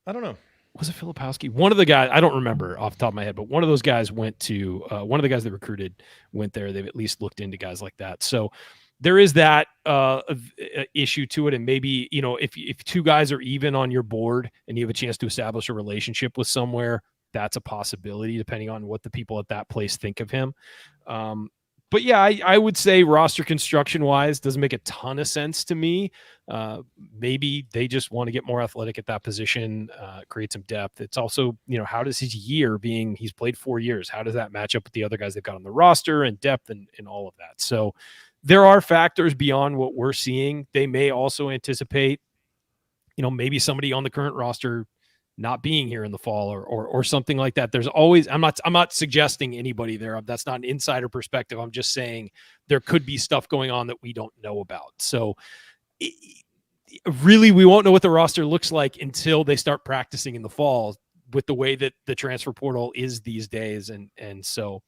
I don't know. Was it Filipowski? One of the guys, I don't remember off the top of my head, but one of those guys went to, one of the guys that recruited went there. They've at least looked into guys like that. So there is that issue to it. And maybe, if 2 guys are even on your board and you have a chance to establish a relationship with somewhere, that's a possibility depending on what the people at that place think of him. But yeah, I would say roster construction wise doesn't make a ton of sense to me. Maybe they just want to get more athletic at that position, create some depth. It's also, how does his year being, he's played 4 years, how does that match up with the other guys they've got on the roster and depth and all of that? So there are factors beyond what we're seeing. They may also anticipate, maybe somebody on the current roster not being here in the fall or something like that. There's always, I'm not suggesting anybody there. That's not an insider perspective. I'm just saying there could be stuff going on that we don't know about. So really, we won't know what the roster looks like until they start practicing in the fall with the way that the transfer portal is these days. And so,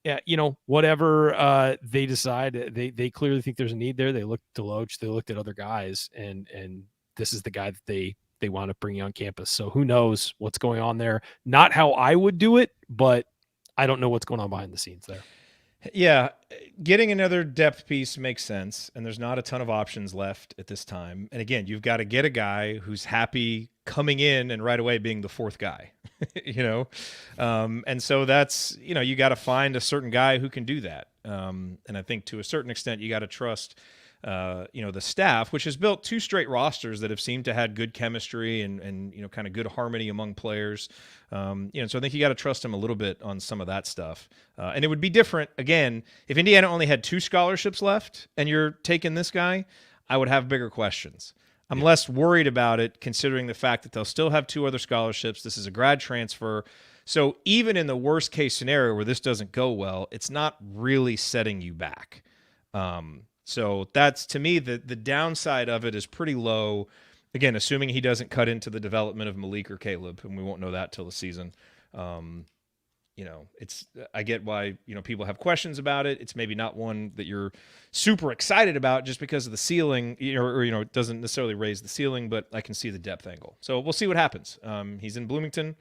yeah, whatever they decide, they clearly think there's a need there. They looked at Deloach, they looked at other guys, and this is the guy that they wound up bringing on campus. So who knows what's going on there? Not how I would do it, but I don't know what's going on behind the scenes there. Yeah, getting another depth piece makes sense, and there's not a ton of options left at this time. And again, you've got to get a guy who's happy coming in and right away being the fourth guy, and so that's you got to find a certain guy who can do that. And I think to a certain extent, you got to trust. The staff, which has built 2 straight rosters that have seemed to had good chemistry and kind of good harmony among players. So I think you got to trust him a little bit on some of that stuff. And it would be different, again, if Indiana only had 2 scholarships left and you're taking this guy, I would have bigger questions. I'm less worried about it considering the fact that they'll still have 2 other scholarships. This is a grad transfer. So even in the worst case scenario where this doesn't go well, it's not really setting you back. So that's, to me, the downside of it is pretty low. Again, assuming he doesn't cut into the development of Malik or Caleb, and we won't know that till the season. I get why, people have questions about it. It's maybe not one that you're super excited about just because of the ceiling, or it doesn't necessarily raise the ceiling, but I can see the depth angle. So we'll see what happens. He's in Bloomington.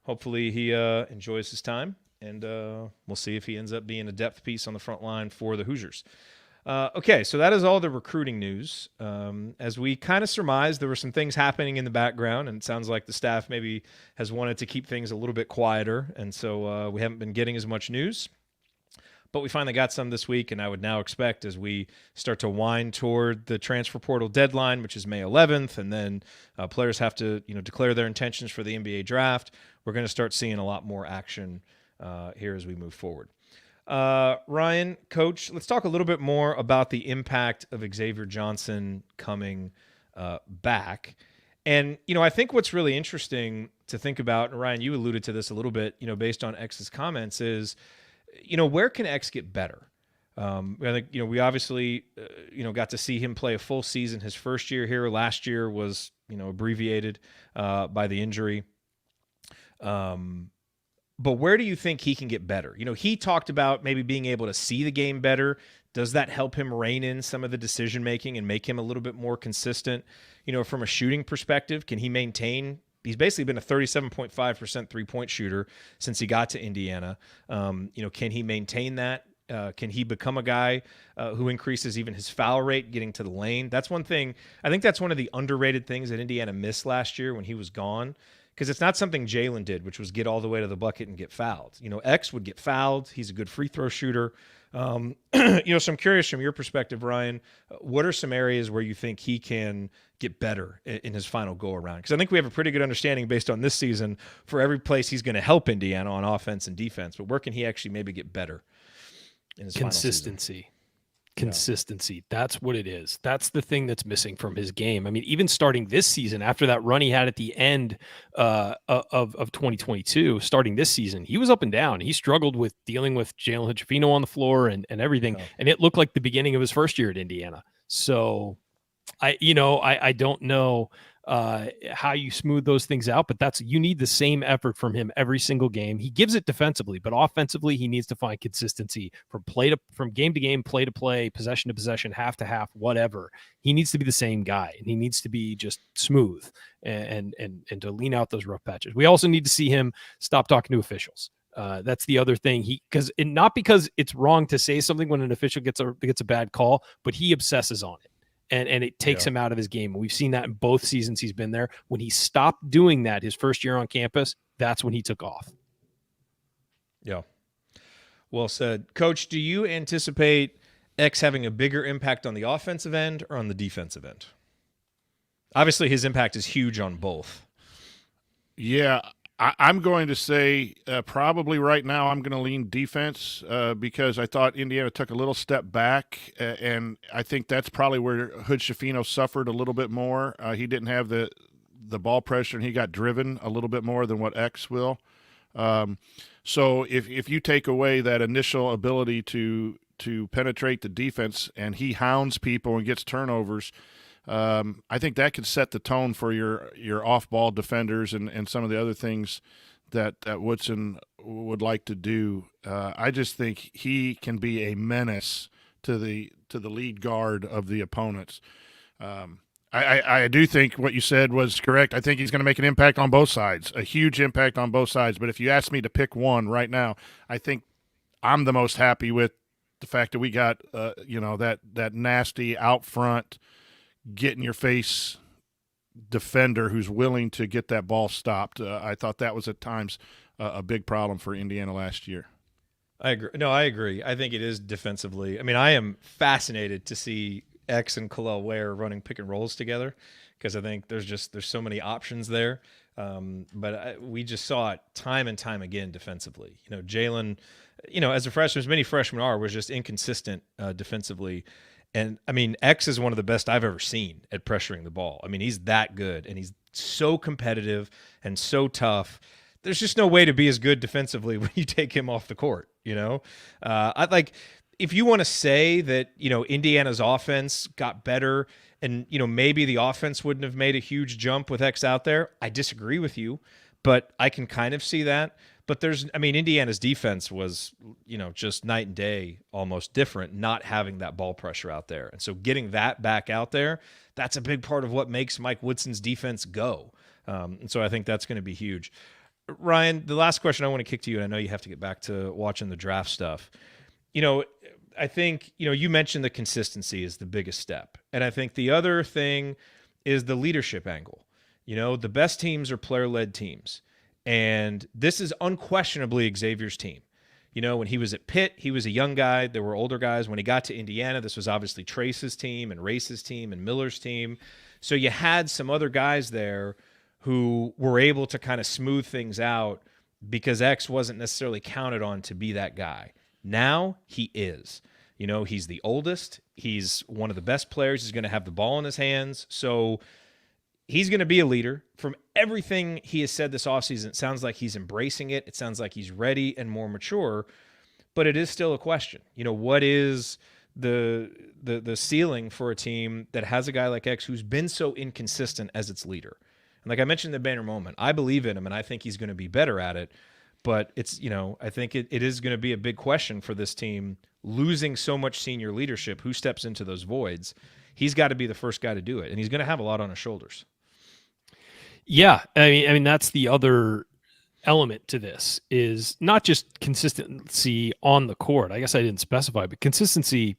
Hopefully he enjoys his time, and we'll see if he ends up being a depth piece on the front line for the Hoosiers. Okay, so that is all the recruiting news. As we kind of surmised, there were some things happening in the background, and it sounds like the staff maybe has wanted to keep things a little bit quieter, and so we haven't been getting as much news. But we finally got some this week, and I would now expect as we start to wind toward the transfer portal deadline, which is May 11th, and then players have to declare their intentions for the NBA draft, we're going to start seeing a lot more action here as we move forward. Ryan, Coach, let's talk a little bit more about the impact of Xavier Johnson coming back. And, I think what's really interesting to think about, and Ryan, you alluded to this a little bit, based on X's comments, is, where can X get better? I think, we obviously, got to see him play a full season his first year here. Last year was, abbreviated by the injury. But where do you think he can get better? He talked about maybe being able to see the game better. Does that help him rein in some of the decision-making and make him a little bit more consistent? From a shooting perspective, can he maintain? He's basically been a 37.5% three-point shooter since he got to Indiana. Can he maintain that? Can he become a guy who increases even his foul rate getting to the lane? That's one thing. I think that's one of the underrated things that Indiana missed last year when he was gone. Because it's not something Jalen did, which was get all the way to the bucket and get fouled. X would get fouled. He's a good free throw shooter. So I'm curious from your perspective, Ryan, what are some areas where you think he can get better in his final go around? Because I think we have a pretty good understanding based on this season for every place he's going to help Indiana on offense and defense. But where can he actually maybe get better in his Consistency. Consistency. That's what it is. That's the thing that's missing from his game. I mean, even starting this season, after that run he had at the end of 2022, starting this season, he was up and down. He struggled with dealing with Jalen Hood-Schifino on the floor and everything. Yeah. And it looked like the beginning of his first year at Indiana. So I don't know how you smooth those things out, but you need the same effort from him every single game. He gives it defensively, but offensively, he needs to find consistency from game to game, play to play, possession to possession, half to half, whatever. He needs to be the same guy, and he needs to be just smooth and to lean out those rough patches. We also need to see him stop talking to officials. That's the other thing. Not because it's wrong to say something when an official gets a bad call, but he obsesses on it. And it takes him out of his game. We've seen that in both seasons he's been there. When he stopped doing that his first year on campus, that's when he took off. Yeah. Well said. Coach, do you anticipate X having a bigger impact on the offensive end or on the defensive end? Obviously, his impact is huge on both. Yeah, I'm going to say probably right now I'm going to lean defense because I thought Indiana took a little step back, and I think that's probably where Hood-Schifino suffered a little bit more. He didn't have the ball pressure, and he got driven a little bit more than what X will. So if you take away that initial ability to penetrate the defense and he hounds people and gets turnovers, I think that could set the tone for your off-ball defenders and some of the other things that Woodson would like to do. I just think he can be a menace to the lead guard of the opponents. I do think what you said was correct. I think he's going to make an impact on both sides, a huge impact on both sides. But if you ask me to pick one right now, I think I'm the most happy with the fact that we got, that nasty out front, get in your face defender who's willing to get that ball stopped. I thought that was at times a big problem for Indiana last year. I agree. No, I agree. I think it is defensively. I mean, I am fascinated to see X and Kalel Ware running pick and rolls together because I think there's so many options there. But we just saw it time and time again defensively. Jalen, as a freshman, as many freshmen are, was just inconsistent defensively. And, I mean, X is one of the best I've ever seen at pressuring the ball. I mean, he's that good, and he's so competitive and so tough. There's just no way to be as good defensively when you take him off the court, I'd like if you want to say that, Indiana's offense got better and, maybe the offense wouldn't have made a huge jump with X out there, I disagree with you, but I can kind of see that. But Indiana's defense was, just night and day, almost different, not having that ball pressure out there. And so getting that back out there, that's a big part of what makes Mike Woodson's defense go. And so I think that's going to be huge. Ryan, the last question I want to kick to you, and I know you have to get back to watching the draft stuff. I think, you mentioned the consistency is the biggest step. And I think the other thing is the leadership angle. The best teams are player-led teams. And this is unquestionably Xavier's team. When he was at Pitt, he was a young guy. There were older guys. When he got to Indiana, this was obviously Trace's team and Race's team and Miller's team. So you had some other guys there who were able to kind of smooth things out because X wasn't necessarily counted on to be that guy. Now he is. He's the oldest. He's one of the best players. He's going to have the ball in his hands. So he's going to be a leader. From everything he has said this offseason, it sounds like he's embracing it. It sounds like he's ready and more mature, but it is still a question. What is the ceiling for a team that has a guy like X who's been so inconsistent as its leader? And like I mentioned in the banner moment, I believe in him and I think he's going to be better at it. But it's, I think it is going to be a big question for this team losing so much senior leadership. Who steps into those voids? He's got to be the first guy to do it. And he's going to have a lot on his shoulders. Yeah. I mean, that's the other element to this is not just consistency on the court. I guess I didn't specify, but consistency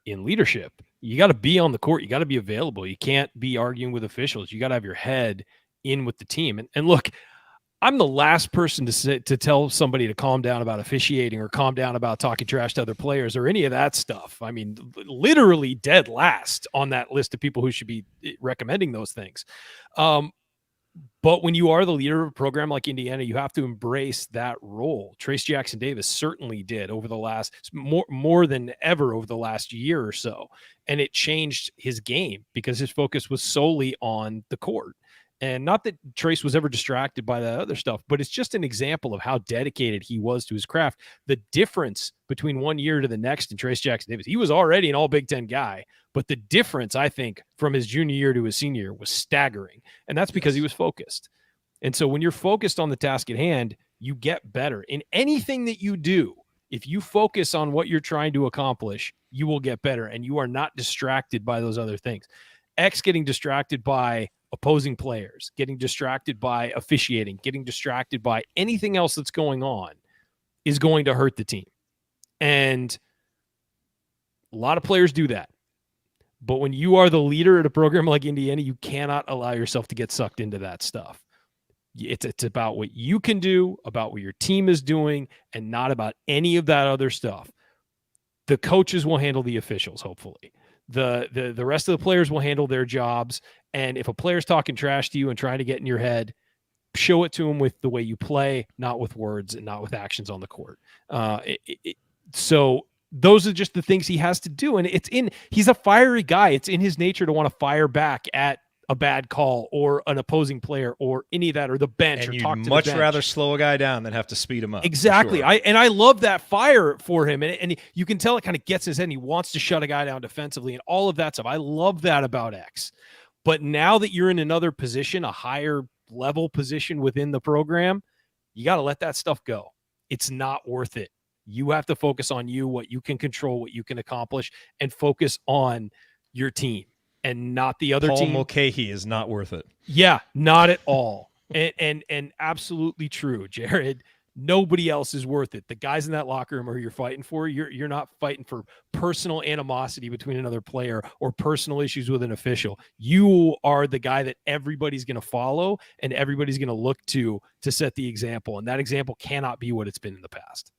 in leadership. You got to be on the court. You got to be available. You can't be arguing with officials. You got to have your head in with the team. And look, I'm the last person to tell somebody to calm down about officiating or calm down about talking trash to other players or any of that stuff. I mean, literally dead last on that list of people who should be recommending those things. But when you are the leader of a program like Indiana, you have to embrace that role. Trace Jackson Davis certainly did over the last more than ever over the last year or so. And it changed his game because his focus was solely on the court. And not that Trace was ever distracted by that other stuff, but it's just an example of how dedicated he was to his craft. The difference between one year to the next in Trace Jackson Davis, he was already an all Big Ten guy, but the difference, I think, from his junior year to his senior year was staggering. And that's because he was focused. And so when you're focused on the task at hand, you get better. In anything that you do, if you focus on what you're trying to accomplish, you will get better. And you are not distracted by those other things. X getting distracted by opposing players, getting distracted by officiating, getting distracted by anything else that's going on is going to hurt the team. And a lot of players do that. But when you are the leader at a program like Indiana, you cannot allow yourself to get sucked into that stuff. It's about what you can do, about what your team is doing, and not about any of that other stuff. The coaches will handle the officials, hopefully. The rest of the players will handle their jobs. And if a player's talking trash to you and trying to get in your head, show it to them with the way you play, not with words and not with actions on the court. So those are just the things he has to do. And he's a fiery guy. It's in his nature to want to fire back at a bad call or an opposing player or any of that, or the bench, and or talk to the much bench. rather slow a guy down than have to speed him up. Exactly. Sure. I love that fire for him. And you can tell it kind of gets in his head. And he wants to shut a guy down defensively and all of that stuff. I love that about X. But now that you're in another position, a higher level position within the program, you got to let that stuff go. It's not worth it. You have to focus on you, what you can control, what you can accomplish, and focus on your team and not the other Paul team. Mulcahy is not worth it. Yeah, not at all. And absolutely true, Jared. Nobody else is worth it. The guys in that locker room are who you're fighting for. You're not fighting for personal animosity between another player or personal issues with an official. You are the guy that everybody's going to follow and everybody's going to look to set the example. And that example cannot be what it's been in the past.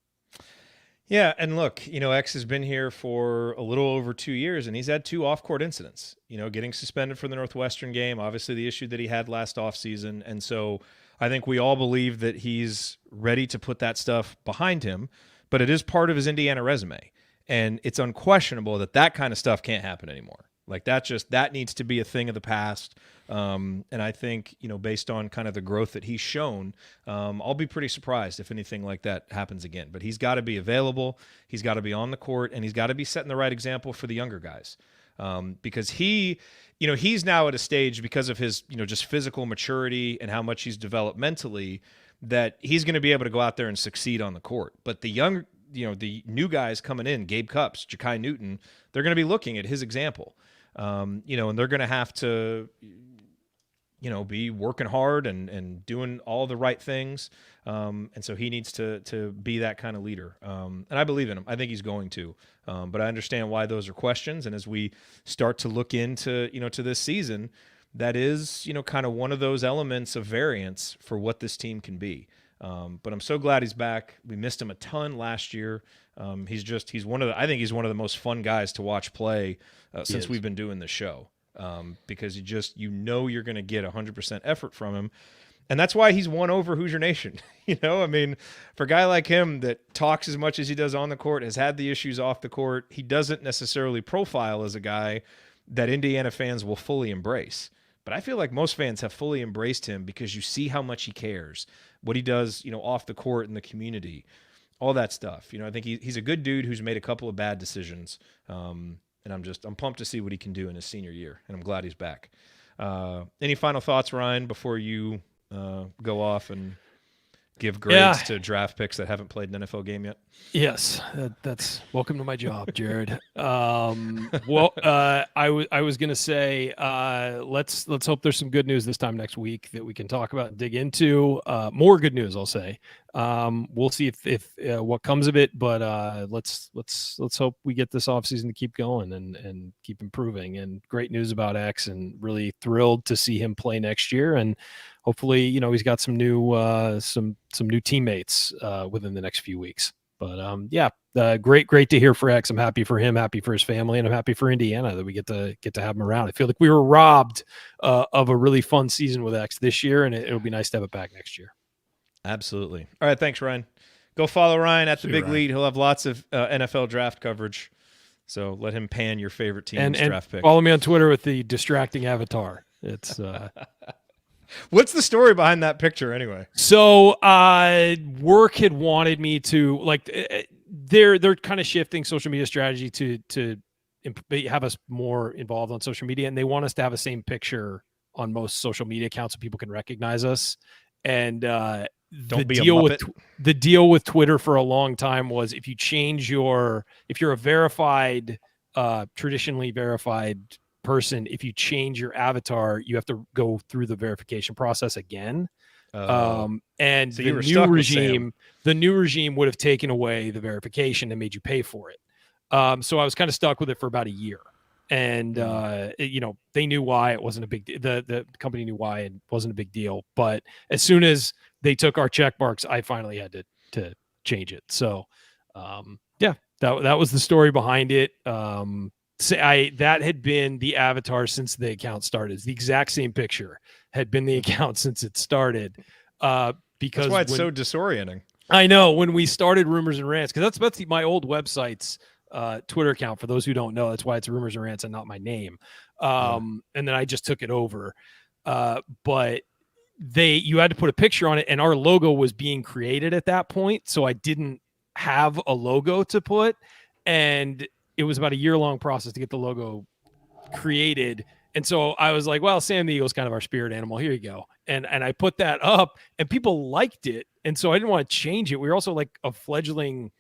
Yeah, and look, X has been here for a little over 2 years, and he's had 2 off-court incidents. Getting suspended for the Northwestern game, obviously the issue that he had last offseason, and so I think we all believe that he's ready to put that stuff behind him, but it is part of his Indiana resume, and it's unquestionable that kind of stuff can't happen anymore. Like that needs to be a thing of the past. And I think, based on kind of the growth that he's shown, I'll be pretty surprised if anything like that happens again. But he's got to be available, he's got to be on the court, and he's got to be setting the right example for the younger guys. Because he's now at a stage, because of his, just physical maturity and how much he's developed mentally, that he's going to be able to go out there and succeed on the court. But the new guys coming in, Gabe Cupps, Ja'Kai Newton, they're going to be looking at his example. And they're going to have to, be working hard and doing all the right things. And so he needs to be that kind of leader. And I believe in him. I think he's going to. But I understand why those are questions. And as we start to look into, to this season, that is, kind of one of those elements of variance for what this team can be. But I'm so glad he's back. We missed him a ton last year. I think he's one of the most fun guys to watch play since we've been doing the show. Because you're going to get 100% effort from him. And that's why he's won over Hoosier Nation. For a guy like him that talks as much as he does on the court, has had the issues off the court, he doesn't necessarily profile as a guy that Indiana fans will fully embrace. But I feel like most fans have fully embraced him because you see how much he cares, what he does, off the court in the community, all that stuff. I think he's a good dude who's made a couple of bad decisions. And I'm pumped to see what he can do in his senior year, and I'm glad he's back. Any final thoughts, Ryan, before you go off and give grades to draft picks that haven't played an NFL game yet? Yes, that's welcome to my job, Jared. I was gonna say, let's hope there's some good news this time next week that we can talk about and dig into. More good news, I'll say. We'll see if what comes of it, but let's hope we get this offseason to keep going and keep improving. And great news about X, and really thrilled to see him play next year. And hopefully, he's got some new some new teammates within the next few weeks. But great to hear for X. I'm happy for him, happy for his family, and I'm happy for Indiana that we get to have him around. I feel like we were robbed of a really fun season with X this year, and it'll be nice to have it back next year. Absolutely. All right, thanks, Ryan. Go follow Ryan at the Big Lead. He'll have lots of NFL draft coverage. So let him pan your favorite team's draft pick. Follow me on Twitter with the distracting avatar. It's What's the story behind that picture anyway? So work had wanted me to they're kind of shifting social media strategy to have us more involved on social media, and they want us to have the same picture on most social media accounts so people can recognize us. And the deal with Twitter for a long time was if you're a verified, traditionally verified person, if you change your avatar, you have to go through the verification process again. And so the new regime would have taken away the verification and made you pay for it. So I was kind of stuck with it for about a year. And, they knew why it wasn't a big deal. The company knew why it wasn't a big deal. But as soon as they took our check marks, I finally had to change it. So, that was the story behind it. That had been the avatar since the account started. It's the exact same picture had been the account since it started. Because that's why it's so disorienting. I know when we started Rumors and Rants, because that's my old website's Twitter account. For those who don't know, that's why it's Rumors and Rants and not my name. And then I just took it over. But you had to put a picture on it, and our logo was being created at that point. So I didn't have a logo to put, and it was about a year-long process to get the logo created. And so I was like, well, Sam the Eagle's kind of our spirit animal. Here you go. And I put that up, and people liked it. And so I didn't want to change it. We were also like a fledgling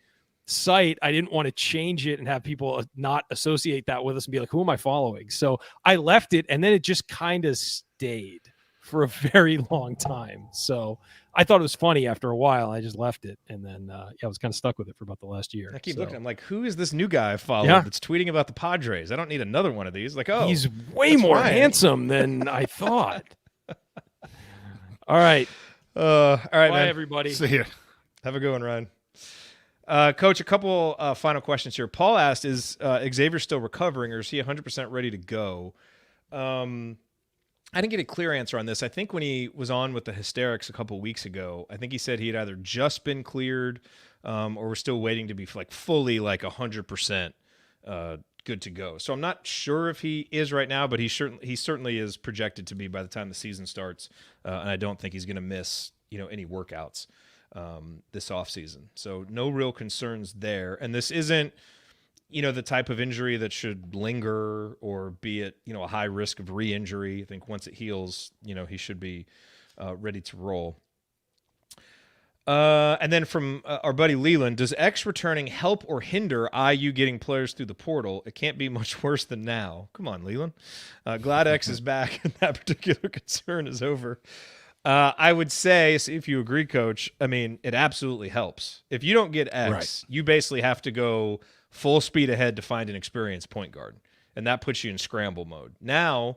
site. I didn't want to change it and have people not associate that with us and be like, who am I following? So I left it, and then it just kind of stayed for a very long time. So I thought it was funny after a while. I just left it, and then I was kind of stuck with it for about the last year. I keep looking. I'm like, who is this new guy I follow that's tweeting about the Padres? I don't need another one of these. Like, oh, he's way more handsome than I thought. All right. All right, Bye, man. everybody. See ya. Have a good one, Ryan. Coach, a couple final questions here. Paul asked, is Xavier still recovering, or is he 100% ready to go? I didn't get a clear answer on this. I think when he was on with the hysterics a couple weeks ago, I think he said he had either just been cleared or was still waiting to be fully 100% good to go. So I'm not sure if he is right now, but he certainly is projected to be by the time the season starts. And I don't think he's going to miss any workouts this offseason. So no real concerns there. And this isn't the type of injury that should linger or be at a high risk of re-injury. I think once it heals, he should be ready to roll. And then from our buddy Leland, does X returning help or hinder IU getting players through the portal? It can't be much worse than now. Come on, Leland. Glad X is back and that particular concern is over. I would say, if you agree, Coach, I mean, it absolutely helps. If you don't get X, you basically have to go full speed ahead to find an experienced point guard, and that puts you in scramble mode. Now,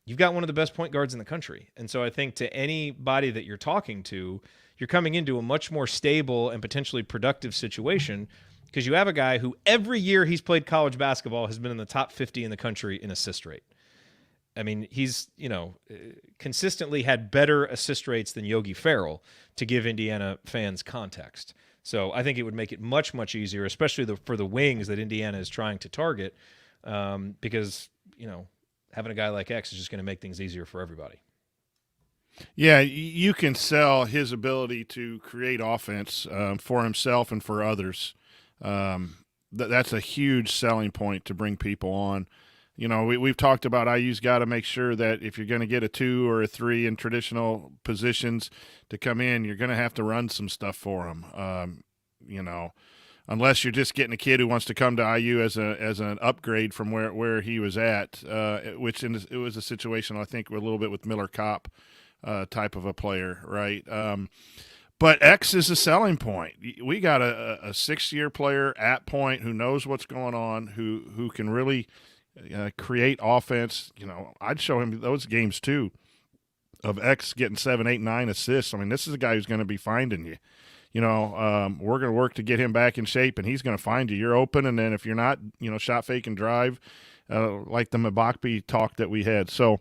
you've got one of the best point guards in the country, and so I think to anybody that you're talking to, you're coming into a much more stable and potentially productive situation because you have a guy who every year he's played college basketball has been in the top 50 in the country in assist rate. I mean, he's, consistently had better assist rates than Yogi Ferrell, to give Indiana fans context. So I think it would make it much, much easier, especially for the wings that Indiana is trying to target, because, having a guy like X is just going to make things easier for everybody. Yeah, you can sell his ability to create offense for himself and for others. That's a huge selling point to bring people on. We've talked about IU's got to make sure that if you're going to get a 2 or a 3 in traditional positions to come in, you're going to have to run some stuff for them. Unless you're just getting a kid who wants to come to IU as an upgrade from where he was at, it was a situation I think a little bit with Miller Kopp type of a player, right? But X is a selling point. We got a 6-year player at point who knows what's going on, who can really create offense. I'd show him those games too of X getting 7, 8, 9 assists. I mean, this is a guy who's going to be finding you. We're going to work to get him back in shape, and he's going to find you. You're open, and then if you're not, shot, fake, and drive, like the Mgbako talk that we had. So,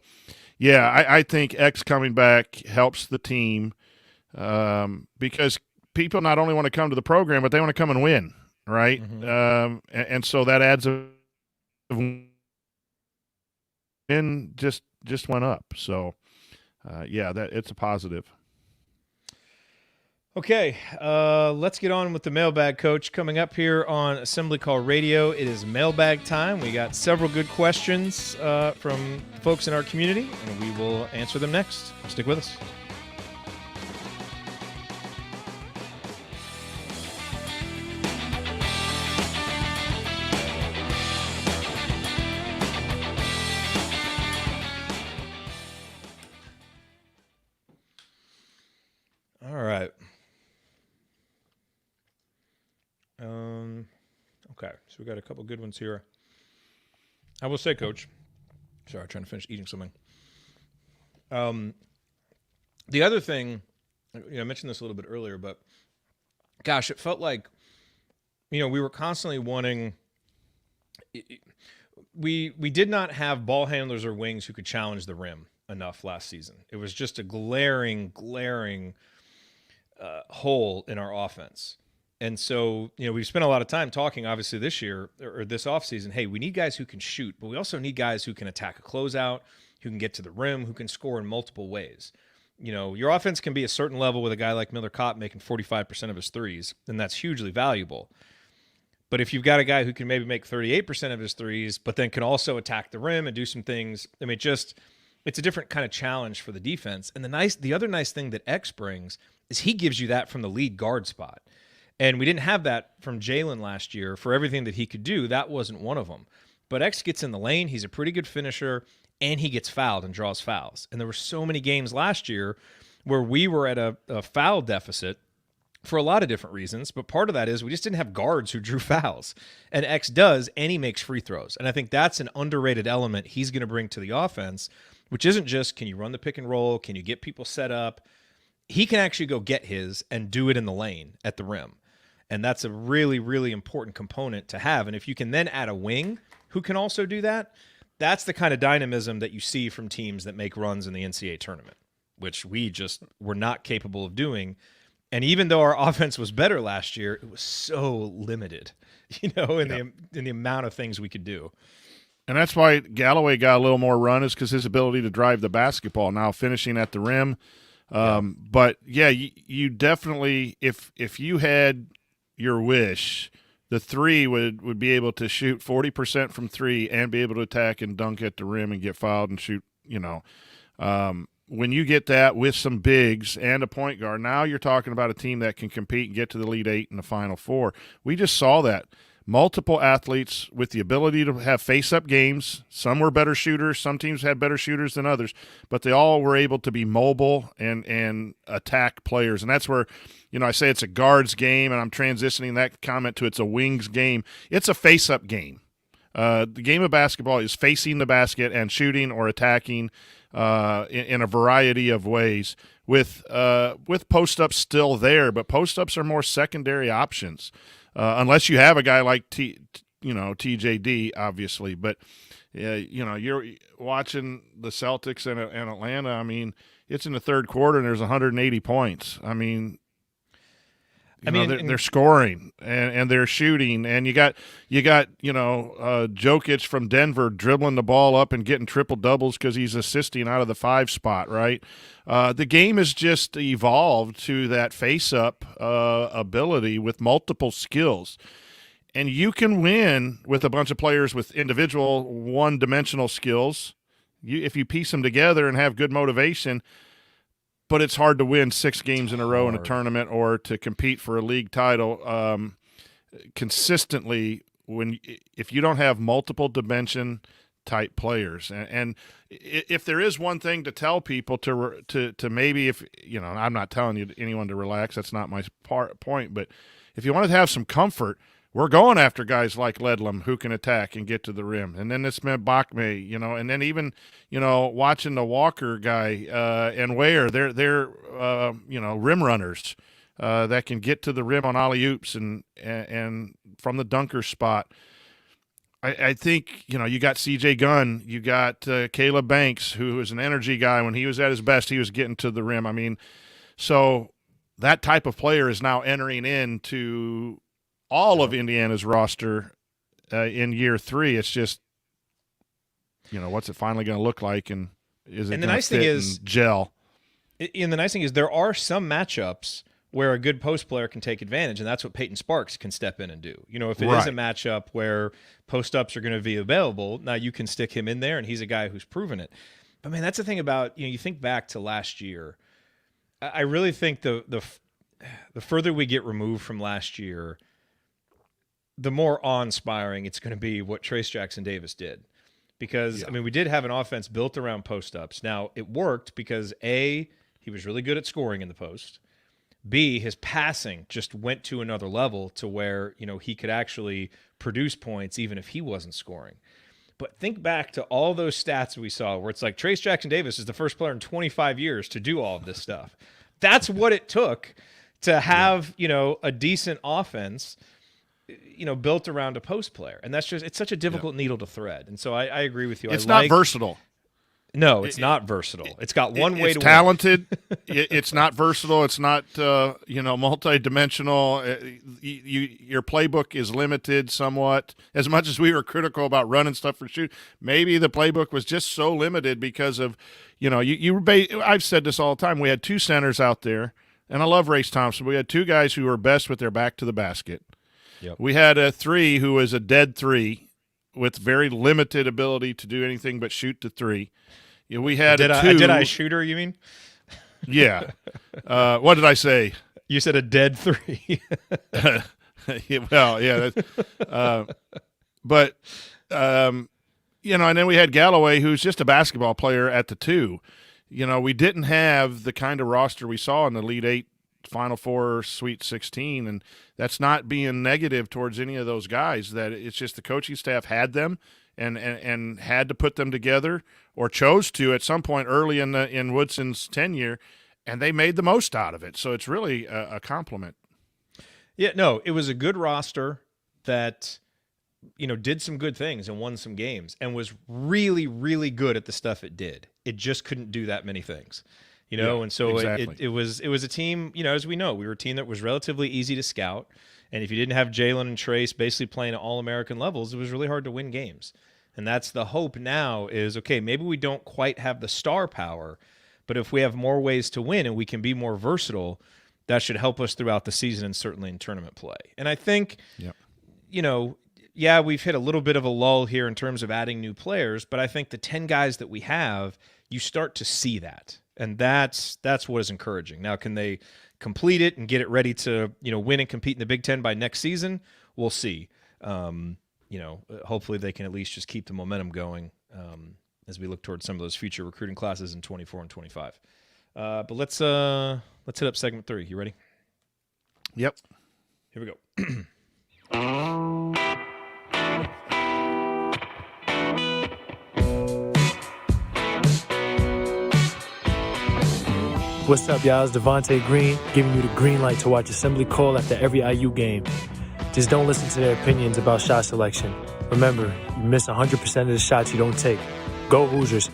yeah, I think X coming back helps the team because people not only want to come to the program, but they want to come and win, right? Mm-hmm. And so that adds and just went up. So, that it's a positive. Okay, let's get on with the mailbag, Coach. Coming up here on Assembly Call Radio, it is mailbag time. We got several good questions from folks in our community, and we will answer them next. Stick with us. All right. Okay, so we got a couple good ones here. I will say, Coach, sorry, trying to finish eating something. The other thing, I mentioned this a little bit earlier, but gosh, it felt like, we were constantly wanting. We did not have ball handlers or wings who could challenge the rim enough last season. It was just a glaring hole in our offense. And so, we've spent a lot of time talking, obviously, this year or this offseason, hey, we need guys who can shoot, but we also need guys who can attack a closeout, who can get to the rim, who can score in multiple ways. Your offense can be a certain level with a guy like Miller Kopp making 45% of his threes, and that's hugely valuable. But if you've got a guy who can maybe make 38% of his threes, but then can also attack the rim and do some things, I mean, it's a different kind of challenge for the defense. And the other nice thing that X brings is he gives you that from the lead guard spot. And we didn't have that from Jalen last year for everything that he could do. That wasn't one of them. But X gets in the lane. He's a pretty good finisher, and he gets fouled and draws fouls. And there were so many games last year where we were at a foul deficit for a lot of different reasons, but part of that is we just didn't have guards who drew fouls. And X does, and he makes free throws. And I think that's an underrated element he's going to bring to the offense, which isn't just can you run the pick and roll, can you get people set up? He can actually go get his and do it in the lane at the rim. And that's a really, really important component to have. And if you can then add a wing who can also do that, that's the kind of dynamism that you see from teams that make runs in the NCAA tournament, which we just were not capable of doing. And even though our offense was better last year, it was so limited, in the amount of things we could do. And that's why Galloway got a little more run, is because his ability to drive the basketball, now finishing at the rim. But yeah, you definitely, if you had your wish, the three would be able to shoot 40% from three and be able to attack and dunk at the rim and get fouled and shoot, when you get that with some bigs and a point guard, now you're talking about a team that can compete and get to the Elite Eight and the Final Four. We just saw that. Multiple athletes with the ability to have face-up games. Some were better shooters. Some teams had better shooters than others, but they all were able to be mobile and attack players. And that's where, I say it's a guards game, and I'm transitioning that comment to it's a wings game. It's a face-up game. The game of basketball is facing the basket and shooting or attacking in a variety of ways, with post-ups still there, but post-ups are more secondary options, unless you have a guy like TJD, obviously. But you're watching the Celtics and Atlanta. I mean, it's in the third quarter and there's 180 points. I mean, they're scoring and they're shooting, and you got Jokic from Denver dribbling the ball up and getting triple doubles because he's assisting out of the 5 spot, right? The game has just evolved to that face up ability with multiple skills, and you can win with a bunch of players with individual one-dimensional skills if you piece them together and have good motivation. But it's hard to win 6 games in a row in a tournament or to compete for a league title consistently if you don't have multiple dimension type players. And if there is one thing to tell people to maybe, if I'm not telling anyone to relax, that's not my point, but if you want to have some comfort, we're going after guys like Ledlam who can attack and get to the rim. And then this Mgbako, and then even, watching the Walker guy and Ware, they're rim runners that can get to the rim on alley-oops and from the dunker spot. I think, you got CJ Gunn, you got Caleb Banks, who was an energy guy. When he was at his best, he was getting to the rim. I mean, so that type of player is now entering into all of Indiana's roster in year 3. It's just, what's it finally going to look like, and is it going to fit and gel? And the nice thing is there are some matchups where a good post player can take advantage, and that's what Peyton Sparks can step in and do. If it is a matchup where post-ups are going to be available, now you can stick him in there, and he's a guy who's proven it. But, man, that's the thing about, you think back to last year. I really think the further we get removed from last year, the more awe-inspiring it's going to be what Trace Jackson-Davis did. Because, we did have an offense built around post-ups. Now, it worked because, A, he was really good at scoring in the post. B, his passing just went to another level to where, he could actually produce points even if he wasn't scoring. But think back to all those stats we saw where it's like Trace Jackson-Davis is the first player in 25 years to do all of this stuff. That's what it took to have, a decent offense built around a post player. And it's such a difficult needle to thread. And so I agree with you. It's not versatile. No, it's not versatile. It's got one way to talented. It's not versatile. It's not, multi-dimensional. Your playbook is limited somewhat. As much as we were critical about running stuff for shoot, maybe the playbook was just so limited because of, I've said this all the time. We had 2 centers out there, and I love Race Thompson. We had 2 guys who were best with their back to the basket. Yep. We had a 3 who was a dead 3 with very limited ability to do anything but shoot the 3. We had a 2. Did I shooter, you mean? Yeah. What did I say? You said a dead 3. Well, yeah. But, and then we had Galloway, who's just a basketball player at the 2. we didn't have the kind of roster we saw in the Elite Eight, Final Four, Sweet 16, and that's not being negative towards any of those guys. That it's just the coaching staff had them and had to put them together, or chose to at some point early in Woodson's tenure, and they made the most out of it. So it's really a compliment. Yeah, no, it was a good roster that did some good things and won some games and was really, really good at the stuff it did. It just couldn't do that many things. And so exactly. it was a team, as we know, we were a team that was relatively easy to scout. And if you didn't have Jalen and Trace basically playing at All-American levels, it was really hard to win games. And that's the hope now is, okay, maybe we don't quite have the star power, but if we have more ways to win and we can be more versatile, that should help us throughout the season and certainly in tournament play. And I think, we've hit a little bit of a lull here in terms of adding new players, but I think the 10 guys that we have, you start to see that. And that's what is encouraging. Now, can they complete it and get it ready to, win and compete in the Big Ten by next season? We'll see. Hopefully they can at least just keep the momentum going as we look towards some of those future recruiting classes in 24 and 25. But let's hit up segment 3. You ready? Yep. Here we go. What's up, y'all? It's Devontae Green giving you the green light to watch Assembly Call after every IU game. Just don't listen to their opinions about shot selection. Remember, you miss 100% of the shots you don't take. Go Hoosiers.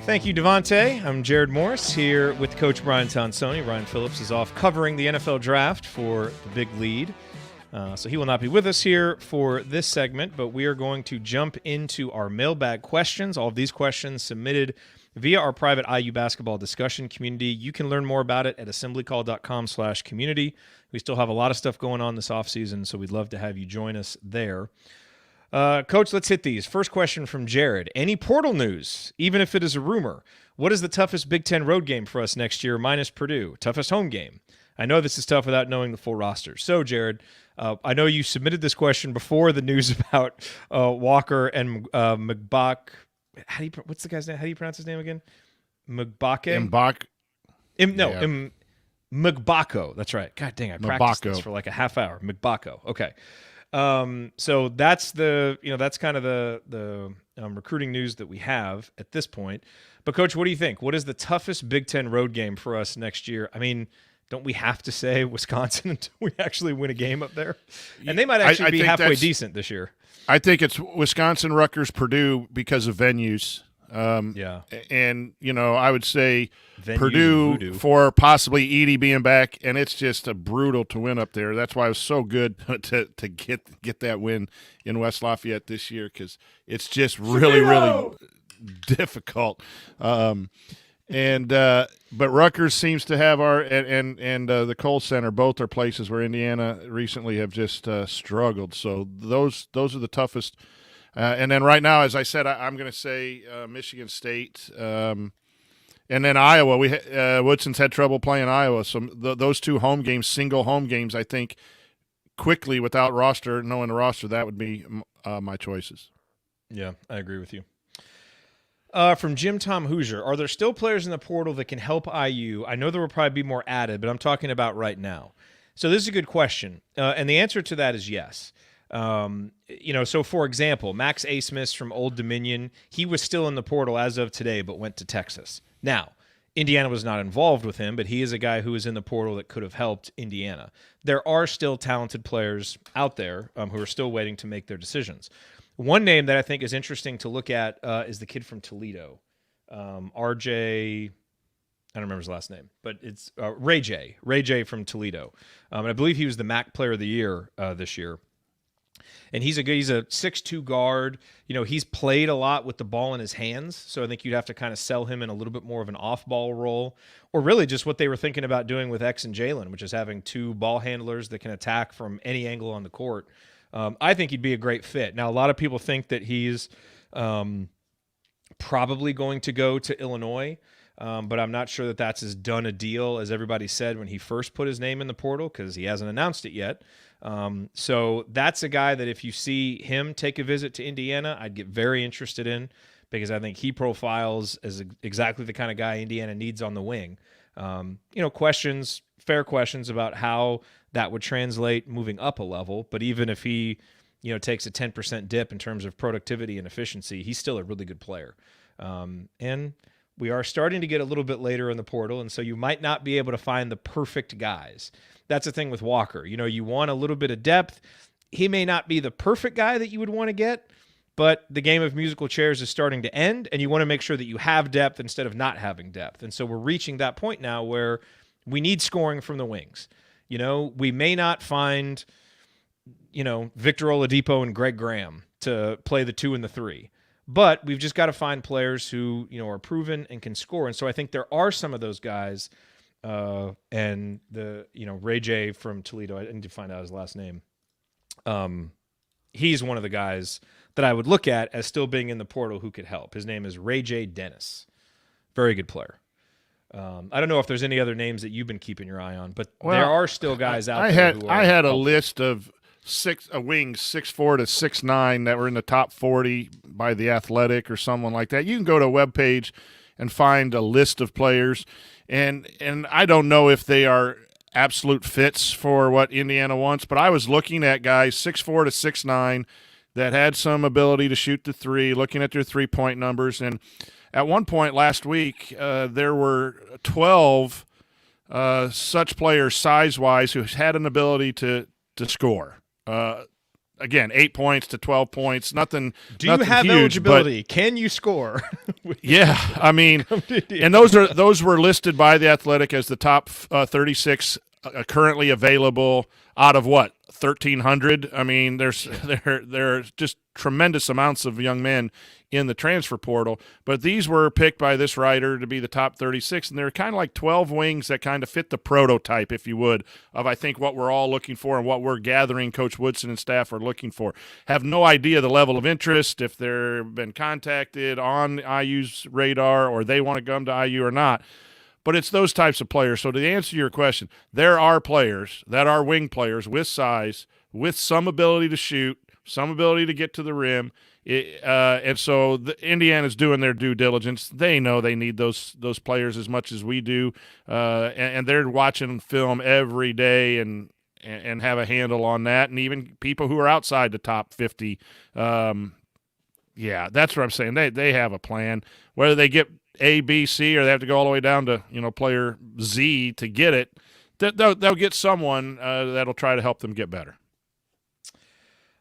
Thank you, Devontae. I'm Jared Morris here with Coach Brian Tonsoni. Ryan Phillips is off covering the NFL Draft for the Big Lead. So he will not be with us here for this segment, but we are going to jump into our mailbag questions. All of these questions submitted via our private IU basketball discussion community. You can learn more about it at assemblycall.com/community. We still have a lot of stuff going on this offseason, so we'd love to have you join us there. Coach, let's hit these. First question from Jared. Any portal news, even if it is a rumor? What is the toughest Big Ten road game for us next year minus Purdue? Toughest home game? I know this is tough without knowing the full roster. So, Jared, I know you submitted this question before the news about Walker and Mgbako. What's the guy's name? How do you pronounce his name again? Mgbako? Mgbako. That's right. God dang, I practiced this for like a half hour. Mgbako. Okay. So that's that's kind of the recruiting news that we have at this point. But Coach, what do you think? What is the toughest Big Ten road game for us next year? I mean, don't we have to say Wisconsin until we actually win a game up there? And they might actually be halfway decent this year. I think it's Wisconsin, Rutgers, Purdue because of venues. And, I would say venues Purdue for possibly Edey being back, and it's just a brutal to win up there. That's why it was so good to get that win in West Lafayette this year, because it's just really, really difficult. But Rutgers seems to have the Kohl Center, both are places where Indiana recently have just struggled. So those are the toughest. And then right now, as I said, I'm going to say Michigan State, and then Iowa. Woodson's had trouble playing Iowa, so those two home games, single home games, I think quickly without knowing the roster, that would be my choices. Yeah, I agree with you. From Jim Tom Hoosier, are there still players in the portal that can help IU? I know there will probably be more added, but I'm talking about right now. So this is a good question, and the answer to that is yes. So for example, Max Asmus from Old Dominion, he was still in the portal as of today, but went to Texas. Now, Indiana was not involved with him, but he is a guy who is in the portal that could have helped Indiana. There are still talented players out there who are still waiting to make their decisions. One name that I think is interesting to look at is the kid from Toledo, RJ. I don't remember his last name, but it's Ray J from Toledo. And I believe he was the MAC Player of the Year this year. And he's a 6'2" guard. He's played a lot with the ball in his hands, so I think you'd have to kind of sell him in a little bit more of an off-ball role, or really just what they were thinking about doing with X and Jalen, which is having two ball handlers that can attack from any angle on the court. I think he'd be a great fit. Now, a lot of people think that he's probably going to go to Illinois, but I'm not sure that that's as done a deal as everybody said when he first put his name in the portal, because he hasn't announced it yet. So that's a guy that if you see him take a visit to Indiana, I'd get very interested in, because I think he profiles as exactly the kind of guy Indiana needs on the wing. Fair questions about how that would translate moving up a level. But even if he, takes a 10% dip in terms of productivity and efficiency, he's still a really good player. And we are starting to get a little bit later in the portal, and so you might not be able to find the perfect guys. That's the thing with Walker. You want a little bit of depth. He may not be the perfect guy that you would want to get, but the game of musical chairs is starting to end, and you want to make sure that you have depth instead of not having depth. And so we're reaching that point now where we need scoring from the wings. We may not find, Victor Oladipo and Greg Graham to play the 2 and the 3, but we've just got to find players who, are proven and can score. And so I think there are some of those guys, and Ray J from Toledo, I need to find out his last name. He's one of the guys that I would look at as still being in the portal who could help. His name is Ray J. Dennis. Very good player. I don't know if there's any other names that you've been keeping your eye on, but there are still guys out there. I had a list of wings 6'4" to 6'9" that were in the top 40 by The Athletic or someone like that. You can go to a webpage and find a list of players, and I don't know if they are absolute fits for what Indiana wants, but I was looking at guys 6'4" to 6'9" that had some ability to shoot the three, looking at their three-point numbers. And at one point last week, there were 12 such players size-wise who had an ability to score. Again, 8 points to 12 points, nothing. Do you have huge, eligibility? Can you score? Yeah, I mean, and those were listed by The Athletic as the top 36 currently available out of what, 1,300? I mean, there are just tremendous amounts of young men in the transfer portal, but these were picked by this writer to be the top 36, and they're kind of like 12 wings that kind of fit the prototype, if you would, of I think what we're all looking for and what we're gathering Coach Woodson and staff are looking for. Have no idea the level of interest, if they've been contacted on IU's radar or they want to come to IU or not. But it's those types of players. So to answer your question, there are players that are wing players with size, with some ability to shoot, some ability to get to the rim. And so Indiana's doing their due diligence. They know they need those players as much as we do. And they're watching film every day and have a handle on that. And even people who are outside the top 50. Yeah, that's what I'm saying. They have a plan. Whether they get A, B, C, or they have to go all the way down to player Z to get it, they'll get someone that'll try to help them get better.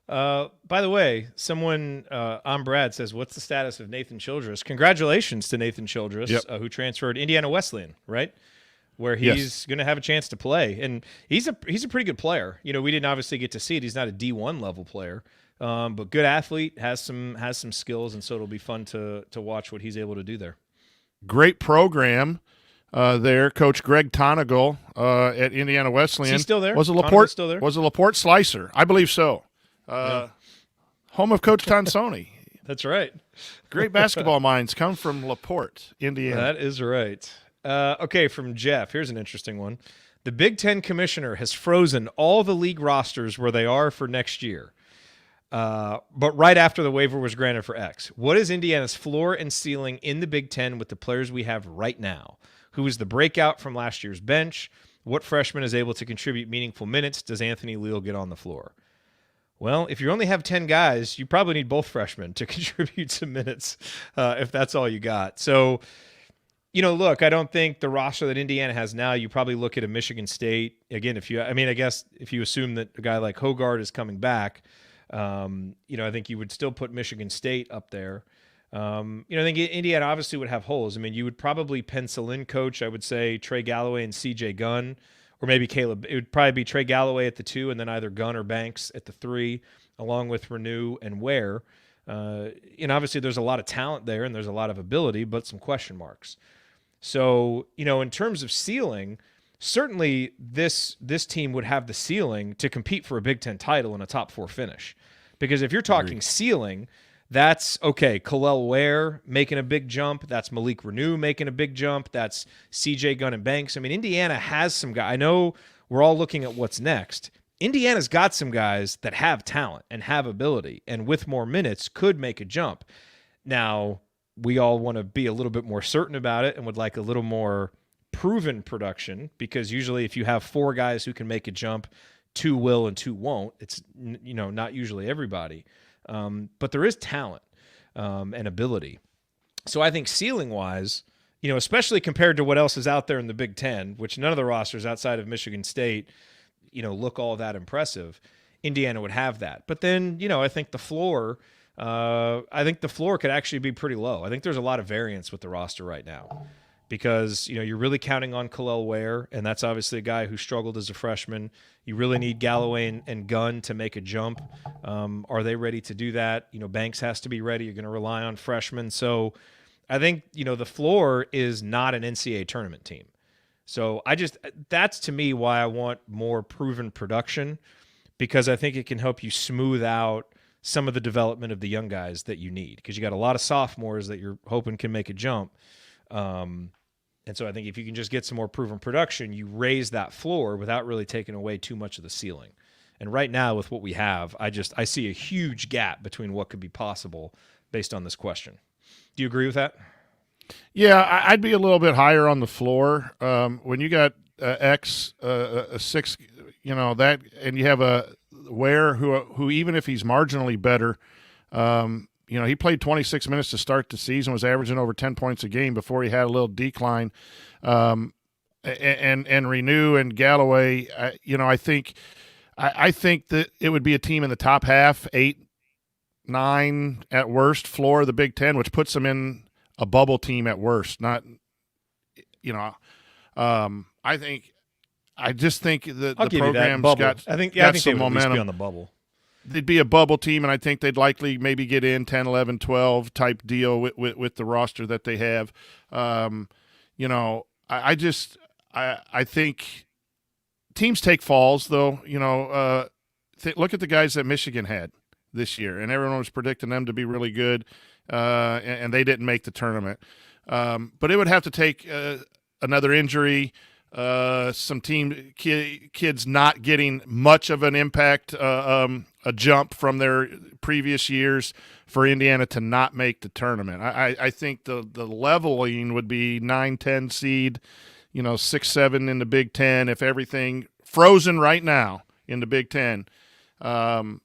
By the way, someone on Brad says, what's the status of Nathan Childress? Congratulations to Nathan Childress, who transferred Indiana Wesleyan, right? Where he's going to have a chance to play. And he's a pretty good player. We didn't obviously get to see it. He's not a D1 level player. But good athlete, has some skills, and so it'll be fun to watch what he's able to do there. Great program there. Coach Greg Tonigal at Indiana Wesleyan. Is he still there? Was a LaPorte Slicer? I believe so. Home of Coach Tonsoni. That's right. Great basketball minds come from LaPorte, Indiana. That is right. Okay, from Jeff. Here's an interesting one. The Big Ten commissioner has frozen all the league rosters where they are for next year. But right after the waiver was granted for X. What is Indiana's floor and ceiling in the Big Ten with the players we have right now? Who is the breakout from last year's bench? What freshman is able to contribute meaningful minutes? Does Anthony Leal get on the floor? Well, if you only have 10 guys, you probably need both freshmen to contribute some minutes if that's all you got. So, look, I don't think the roster that Indiana has now, you probably look at a Michigan State. Again, I guess if you assume that a guy like Hogard is coming back, I think you would still put Michigan State up there. I think Indiana obviously would have holes. I mean, you would probably pencil in, Coach, I would say Trey Galloway and CJ Gunn, or maybe Caleb. It would probably be Trey Galloway at the 2, and then either Gunn or Banks at the 3, along with Renew and Ware. Obviously there's a lot of talent there and there's a lot of ability, but some question marks. So, in terms of ceiling, certainly this team would have the ceiling to compete for a Big Ten title and a top 4 finish. Because if you're talking ceiling, that's, okay, Kalel Ware making a big jump. That's Malik Renew making a big jump. That's CJ Gunn and Banks. I mean, Indiana has some guys. I know we're all looking at what's next. Indiana's got some guys that have talent and have ability, and with more minutes could make a jump. Now, we all want to be a little bit more certain about it and would like a little more proven production, because usually if you have 4 guys who can make a jump, 2 will and 2 won't. It's, not usually everybody. But there is talent and ability. So I think ceiling-wise, especially compared to what else is out there in the Big Ten, which none of the rosters outside of Michigan State, look all that impressive, Indiana would have that. But then, I think the floor could actually be pretty low. I think there's a lot of variance with the roster right now because, you're really counting on Khalil Ware, and that's obviously a guy who struggled as a freshman. You really need Galloway and Gunn to make a jump. Are they ready to do that? Banks has to be ready. You're going to rely on freshmen. So I think, the floor is not an NCAA tournament team. So that's to me why I want more proven production, because I think it can help you smooth out some of the development of the young guys that you need, because you got a lot of sophomores that you're hoping can make a jump. And so I think if you can just get some more proven production, you raise that floor without really taking away too much of the ceiling. And right now with what we have, I see a huge gap between what could be possible based on this question. Do you agree with that? Yeah, I'd be a little bit higher on the floor. When you got X, a 6, that, and you have a Ware who even if he's marginally better, he played 26 minutes to start the season, was averaging over 10 points a game before he had a little decline. And Renew and Galloway, I think that it would be a team in the top half, 8, 9 at worst, floor of the Big Ten, which puts them in a bubble team at worst. Not, I just think that the program's got some momentum. Be on the bubble. They'd be a bubble team, and I think they'd likely maybe get in 10, 11, 12 type deal with the roster that they have. I think teams take falls, though. Look at the guys that Michigan had this year, and everyone was predicting them to be really good, and they didn't make the tournament. But it would have to take another injury, some kids not getting much of an impact, a jump from their previous years for Indiana to not make the tournament. I think the leveling would be 9-10 seed, 6-7 in the Big Ten if everything frozen right now in the Big Ten. And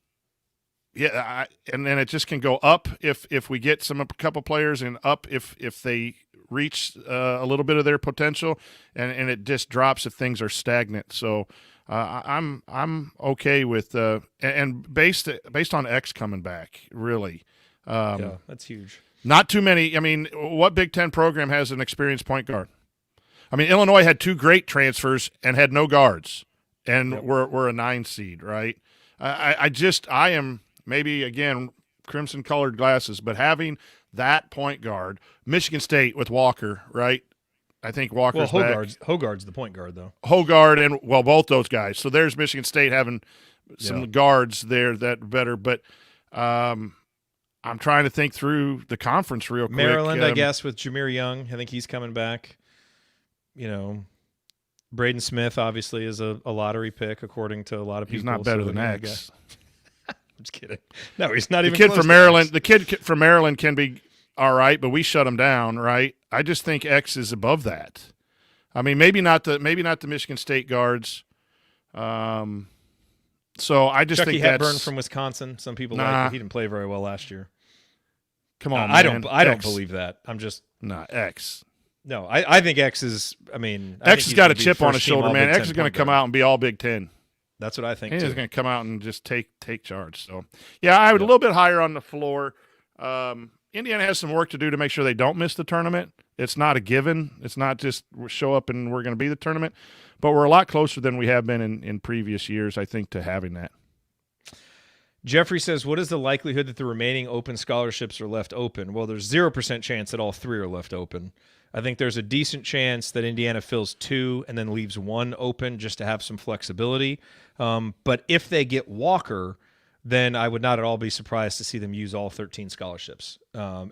then it just can go up if we get a couple players, and up if they reach a little bit of their potential, and it just drops if things are stagnant. So I'm okay with and based on X coming back, really. Yeah, that's huge. Not too many. I mean, what Big Ten program has an experienced point guard? I mean, Illinois had 2 great transfers and had no guards, and we're a 9 seed, right? I am maybe again crimson-colored glasses, but having that point guard, Michigan State with Walker, right? I think Walker's back. Hogarth's the point guard, though. Hogard and both those guys. So there's Michigan State having some guards there that better. But I'm trying to think through the conference real quick. Maryland, I guess, with Jameer Young. I think he's coming back. Braden Smith obviously is a lottery pick according to a lot of people. He's not better than X. I'm just kidding. No, he's not even. The kid from Maryland can be all right, but we shut him down, right? I just think X is above that. I mean, maybe not the Michigan State guards. So I just Chucky think Hepburn from Wisconsin. Some people like it. He didn't play very well last year. Come on, man. I don't believe that. I'm just X. No, I think X is. I mean, X has got a chip on his shoulder, man. X is going to come out and be all Big Ten. That's what I think. He's going to come out and just take charge. So, yeah, I would a little bit higher on the floor. Indiana has some work to do to make sure they don't miss the tournament. It's not a given. It's not just show up and we're going to be the tournament. But we're a lot closer than we have been in previous years, I think, to having that. Jeffrey says, what is the likelihood that the remaining open scholarships are left open? Well, there's 0% chance that all 3 are left open. I think there's a decent chance that Indiana fills 2 and then leaves 1 open just to have some flexibility. But if they get Walker, then I would not at all be surprised to see them use all 13 scholarships.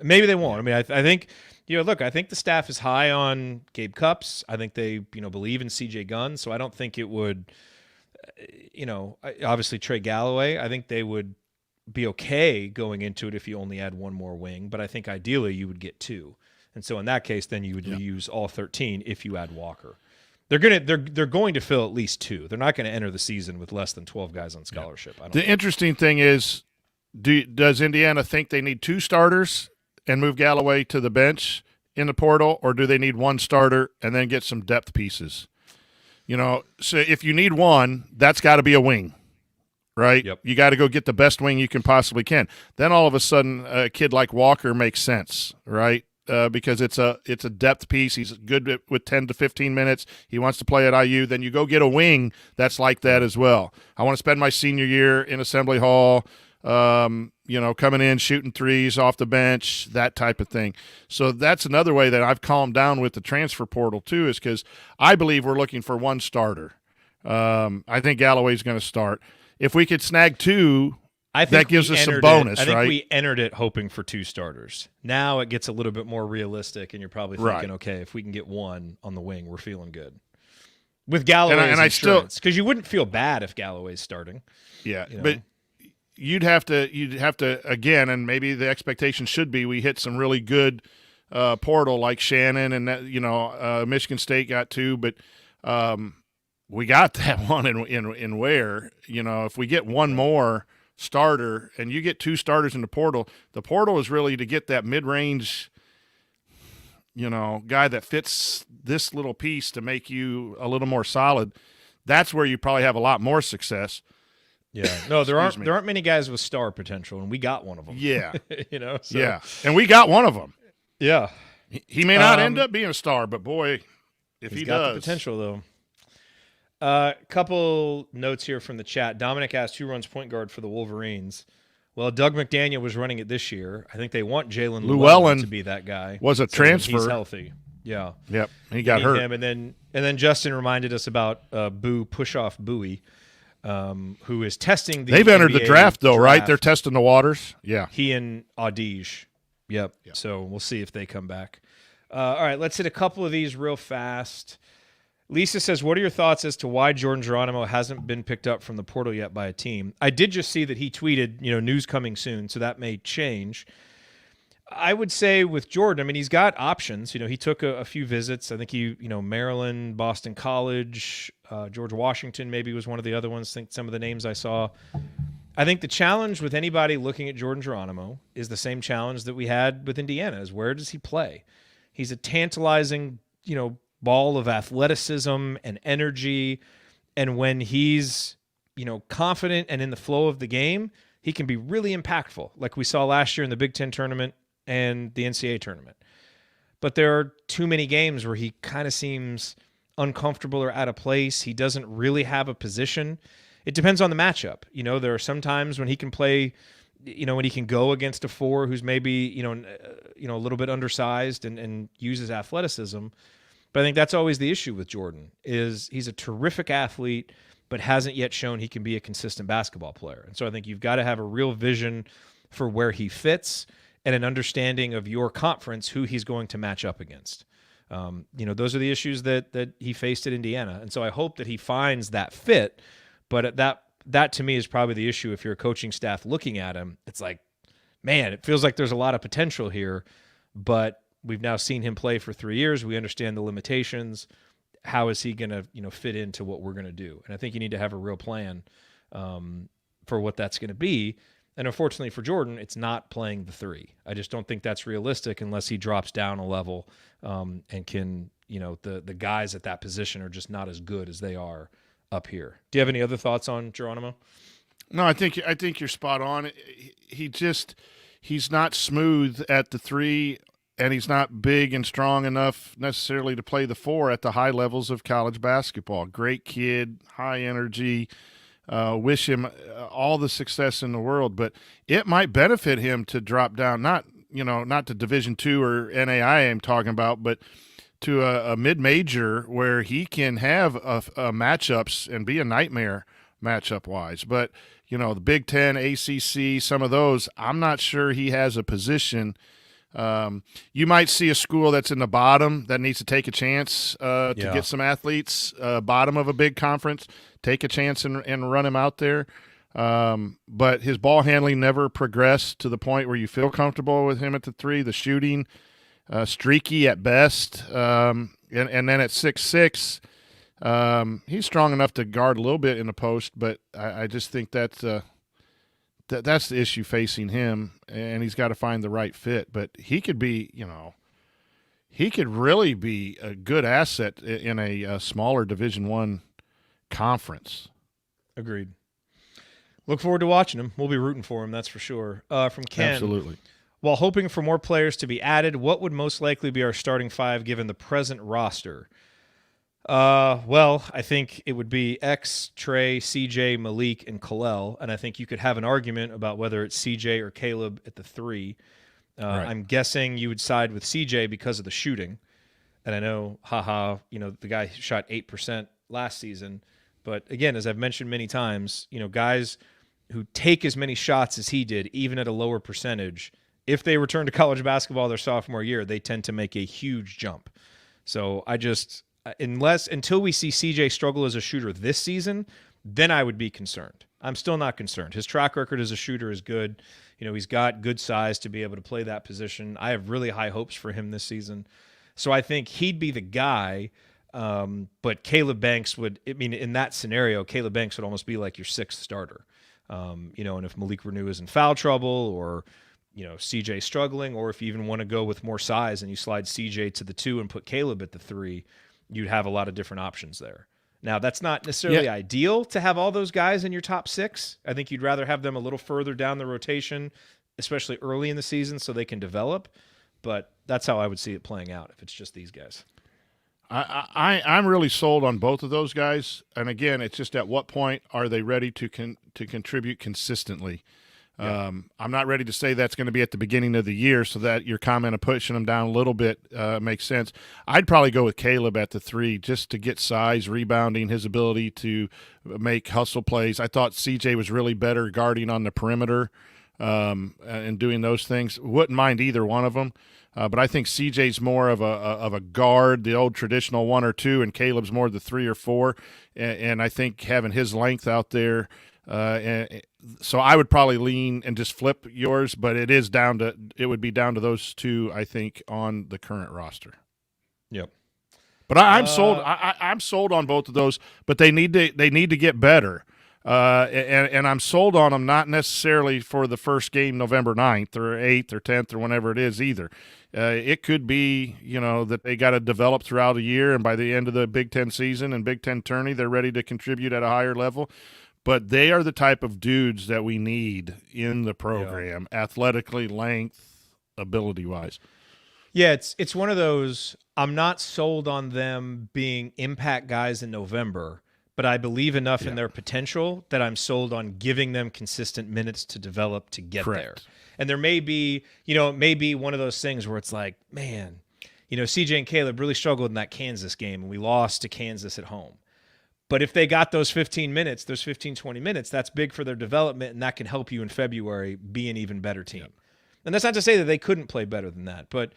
Maybe they won't. I mean, I think, I think the staff is high on Gabe Cupps. I think they, believe in CJ Gunn. So I don't think it would, obviously Trey Galloway. I think they would be okay going into it if you only add one more wing, but I think ideally you would get 2. And so in that case, then you would use all 13 if you add Walker. They're going to fill at least 2. They're not going to enter the season with less than 12 guys on scholarship. I don't The interesting thing is, does Indiana think they need 2 starters and move Galloway to the bench in the portal, or do they need 1 starter and then get some depth pieces? So if you need 1, that's got to be a wing. Right? Yep. You got to go get the best wing you can possibly can. Then all of a sudden, a kid like Walker makes sense, right? Because it's a depth piece. He's good with 10 to 15 minutes. He wants to play at IU. Then you go get a wing that's like that as well. I want to spend my senior year in Assembly Hall, coming in, shooting threes off the bench, that type of thing. So that's another way that I've calmed down with the transfer portal too, is because I believe we're looking for 1 starter. I think Galloway's going to start. If we could snag 2, that gives us some bonus, right? I think right? we entered it hoping for 2 starters. Now it gets a little bit more realistic, and you're probably thinking, okay, if we can get 1 on the wing, we're feeling good. With Galloway's insurance, because you wouldn't feel bad if Galloway's starting. Yeah, but you'd have to again, and maybe the expectation should be we hit some really good portal like Shannon, and that Michigan State got 2, but. We got that one in Ware. If we get 1 more starter and you get 2 starters in the portal is really to get that mid-range, guy that fits this little piece to make you a little more solid. That's where you probably have a lot more success. Yeah. No, there aren't many guys with star potential, and we got one of them. Yeah. So. Yeah. And we got one of them. Yeah. He may not end up being a star, but boy, if he got does. The potential, though. Couple notes here from the chat. Dominic asked who runs point guard for the Wolverines. Well, Doug McDaniel was running it this year. I think they want Jalen Llewellyn to be that guy. Was a transfer. He's healthy. Yeah. Yep. He got hurt. Him. And then Justin reminded us about Push-Off Bowie, who is testing the They've entered NBA the draft, though, right? They're testing the waters. Yeah. He and Audige. Yep. So we'll see if they come back. All right, let's hit a couple of these real fast. Lisa says, what are your thoughts as to why Jordan Geronimo hasn't been picked up from the portal yet by a team? I did just see that he tweeted, news coming soon, so that may change. I would say with Jordan, he's got options. He took a few visits. I think Maryland, Boston College, George Washington maybe was one of the other ones. I think some of the names I saw. I think the challenge with anybody looking at Jordan Geronimo is the same challenge that we had with Indiana, is where does he play? He's a tantalizing, ball of athleticism and energy, and when he's confident and in the flow of the game, he can be really impactful, like we saw last year in the Big Ten tournament and the NCAA tournament. But there are too many games where he kind of seems uncomfortable or out of place. He doesn't really have a position. It depends on the matchup. There are some times when he can play, when he can go against a 4 who's maybe a little bit undersized and uses athleticism. But I think that's always the issue with Jordan, is he's a terrific athlete, but hasn't yet shown he can be a consistent basketball player. And so I think you've got to have a real vision for where he fits and an understanding of your conference, who he's going to match up against. Those are the issues that he faced at Indiana. And so I hope that he finds that fit. But that to me is probably the issue. If you're a coaching staff looking at him, it's like, man, it feels like there's a lot of potential here, but we've now seen him play for 3 years. We understand the limitations. How is he going to, fit into what we're going to do? And I think you need to have a real plan for what that's going to be. And unfortunately for Jordan, it's not playing the 3. I just don't think that's realistic unless he drops down a level and can, the guys at that position are just not as good as they are up here. Do you have any other thoughts on Geronimo? No, I think you're spot on. He's not smooth at the 3. And he's not big and strong enough necessarily to play the 4 at the high levels of college basketball. Great kid, high energy. Wish him all the success in the world, but it might benefit him to drop down, not to Division II or NAIA I'm talking about, but to a mid-major where he can have matchups and be a nightmare matchup-wise. But, the Big Ten, ACC, some of those, I'm not sure he has a position. You might see a school that's in the bottom that needs to take a chance to get some athletes, bottom of a big conference, take a chance and run him out there. But his ball handling never progressed to the point where you feel comfortable with him at the 3. The shooting, streaky at best. And then at 6'6", he's strong enough to guard a little bit in the post, but I just think that's the issue facing him, and he's got to find the right fit. But he could be, he could really be a good asset in a smaller Division I conference. Agreed. Look forward to watching him. We'll be rooting for him, that's for sure. From Ken. Absolutely. While hoping for more players to be added, what would most likely be our starting 5 given the present roster? Well, I think it would be X, Trey, CJ, Malik, and Kalel, and I think you could have an argument about whether it's CJ or Caleb at the 3. Right. I'm guessing you would side with CJ because of the shooting, and I know, the guy shot 8% last season, but again, as I've mentioned many times, guys who take as many shots as he did, even at a lower percentage, if they return to college basketball their sophomore year, they tend to make a huge jump. So until we see CJ struggle as a shooter this season, then I would be concerned. I'm still not concerned. His track record as a shooter is good. He's got good size to be able to play that position. I have really high hopes for him this season. So I think he'd be the guy. But Caleb Banks in that scenario, Caleb Banks would almost be like your 6th starter. And if Malik Renew is in foul trouble or, CJ struggling, or if you even want to go with more size and you slide CJ to the 2 and put Caleb at the 3, you'd have a lot of different options there. Now, that's not necessarily ideal to have all those guys in your top 6. I think you'd rather have them a little further down the rotation, especially early in the season, so they can develop. But that's how I would see it playing out if it's just these guys. I'm really sold on both of those guys. And again, it's just at what point are they ready to contribute consistently? Yeah. I'm not ready to say that's going to be at the beginning of the year, so that your comment of pushing them down a little bit makes sense. I'd probably go with Caleb at the 3 just to get size, rebounding, his ability to make hustle plays. I thought CJ was really better guarding on the perimeter and doing those things. Wouldn't mind either one of them. But I think CJ's more of a guard, the old traditional 1 or 2, and Caleb's more the 3 or 4. And I think having his length out there, so I would probably lean and just flip yours, but it would be down to those 2, I think, on the current roster. Yep. But I'm sold. I'm sold on both of those, but they need to get better. And I'm sold on them, not necessarily for the first game November 9th or 8th or 10th or whenever it is either. It could be, that they got to develop throughout the year, and by the end of the Big Ten season and Big Ten tourney, they're ready to contribute at a higher level. But they are the type of dudes that we need in the program, athletically, length, ability-wise. Yeah, it's one of those, I'm not sold on them being impact guys in November, but I believe enough in their potential that I'm sold on giving them consistent minutes to develop to get there. And there may be, it may be one of those things where it's like, man, CJ and Caleb really struggled in that Kansas game, and we lost to Kansas at home. But if they got those 15 minutes, those 15, 20 minutes, that's big for their development, and that can help you in February be an even better team. And that's not to say that they couldn't play better than that, but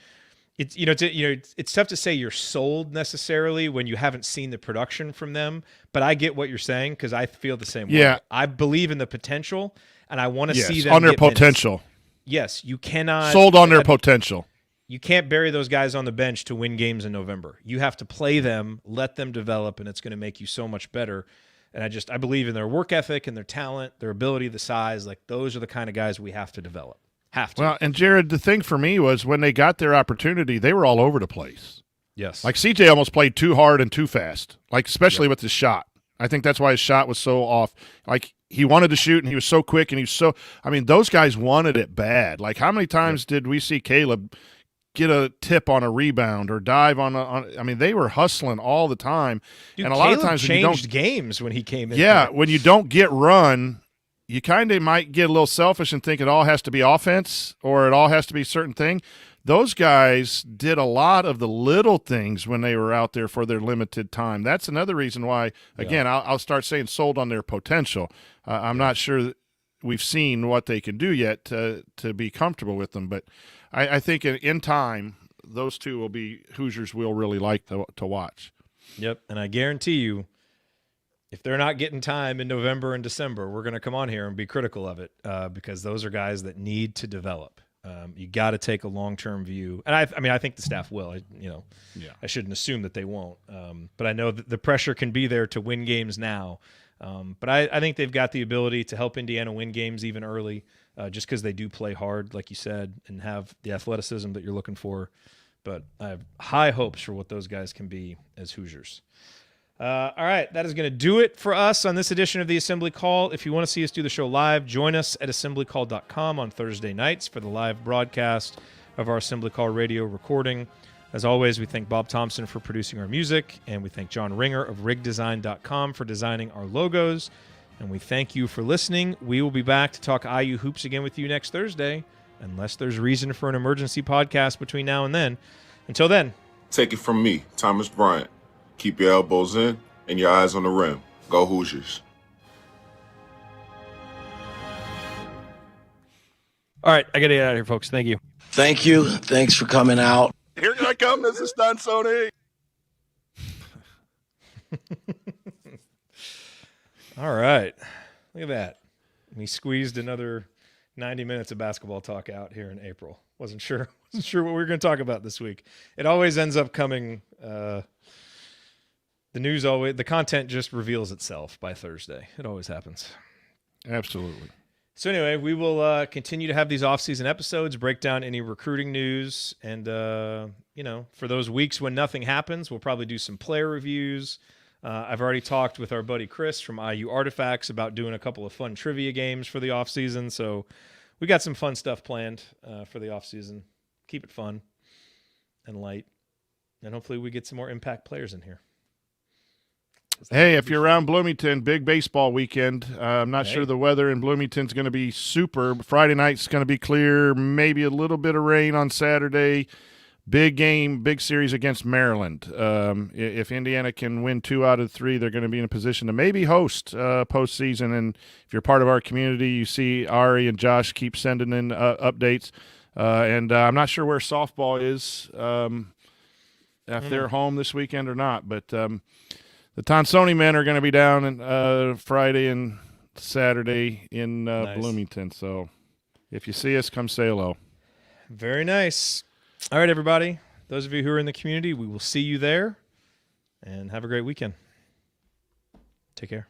it's tough to say you're sold necessarily when you haven't seen the production from them. But I get what you're saying, because I feel the same way. I believe in the potential, and I want to see them on their get potential. Minutes. Yes, you cannot sold on their potential. You can't bury those guys on the bench to win games in November. You have to play them, let them develop, and it's going to make you so much better. And I believe in their work ethic and their talent, their ability, the size. Like, those are the kind of guys we have to develop. Have to. Well, and Jared, the thing for me was when they got their opportunity, they were all over the place. Yes. Like CJ almost played too hard and too fast, like especially with his shot. I think that's why his shot was so off. Like, he wanted to shoot, and he was so quick, and those guys wanted it bad. Like, how many times did we see Caleb get a tip on a rebound or dive they were hustling all the time. Dude, and a lot of times when changed games when he came in. Yeah, when you don't get run, you kind of might get a little selfish and think it all has to be offense or it all has to be a certain thing. Those guys did a lot of the little things when they were out there for their limited time. That's another reason why, again, I'll start saying sold on their potential. I'm not sure that we've seen what they can do yet to be comfortable with them, but I think in time, those 2 will be Hoosiers we'll really like to watch. Yep, and I guarantee you, if they're not getting time in November and December, we're going to come on here and be critical of it because those are guys that need to develop. You got to take a long-term view. And I think the staff will. I shouldn't assume that they won't. But I know that the pressure can be there to win games now. But I think they've got the ability to help Indiana win games even early just because they do play hard, like you said, and have the athleticism that you're looking for. But I have high hopes for what those guys can be as Hoosiers. All right, that is going to do it for us on this edition of the Assembly Call. If you want to see us do the show live, join us at assemblycall.com on Thursday nights for the live broadcast of our Assembly Call radio recording. As always, we thank Bob Thompson for producing our music, and we thank John Ringer of rigdesign.com for designing our logos. And we thank you for listening. We will be back to talk IU hoops again with you next Thursday, unless there's reason for an emergency podcast between now and then. Until then. Take it from me, Thomas Bryant. Keep your elbows in and your eyes on the rim. Go Hoosiers. All right, I got to get out of here, folks. Thank you. Thank you. Thanks for coming out. Here I come, Mrs. Stansoni. All right. Look at that. We squeezed another 90 minutes of basketball talk out here in April. Wasn't sure what we were going to talk about this week. It always ends up coming the content just reveals itself by Thursday. It always happens. Absolutely. So anyway, we will continue to have these off-season episodes, break down any recruiting news, and for those weeks when nothing happens, we'll probably do some player reviews. I've already talked with our buddy Chris from IU Artifacts about doing a couple of fun trivia games for the off-season. So we got some fun stuff planned for the off-season. Keep it fun and light, and hopefully we get some more impact players in here. Hey, if you're around Bloomington, big baseball weekend. I'm not sure the weather in Bloomington's going to be super. Friday night's going to be clear, maybe a little bit of rain on Saturday. Big game, big series against Maryland. If Indiana can win 2 out of 3, they're going to be in a position to maybe host postseason. And if you're part of our community, you see Ari and Josh keep sending in updates. And I'm not sure where softball is, if they're home this weekend or not. But the Tonsoni men are going to be down Friday and Saturday in Bloomington. So if you see us, come say hello. Very nice. All right, everybody. Those of you who are in the community, we will see you there. And have a great weekend. Take care.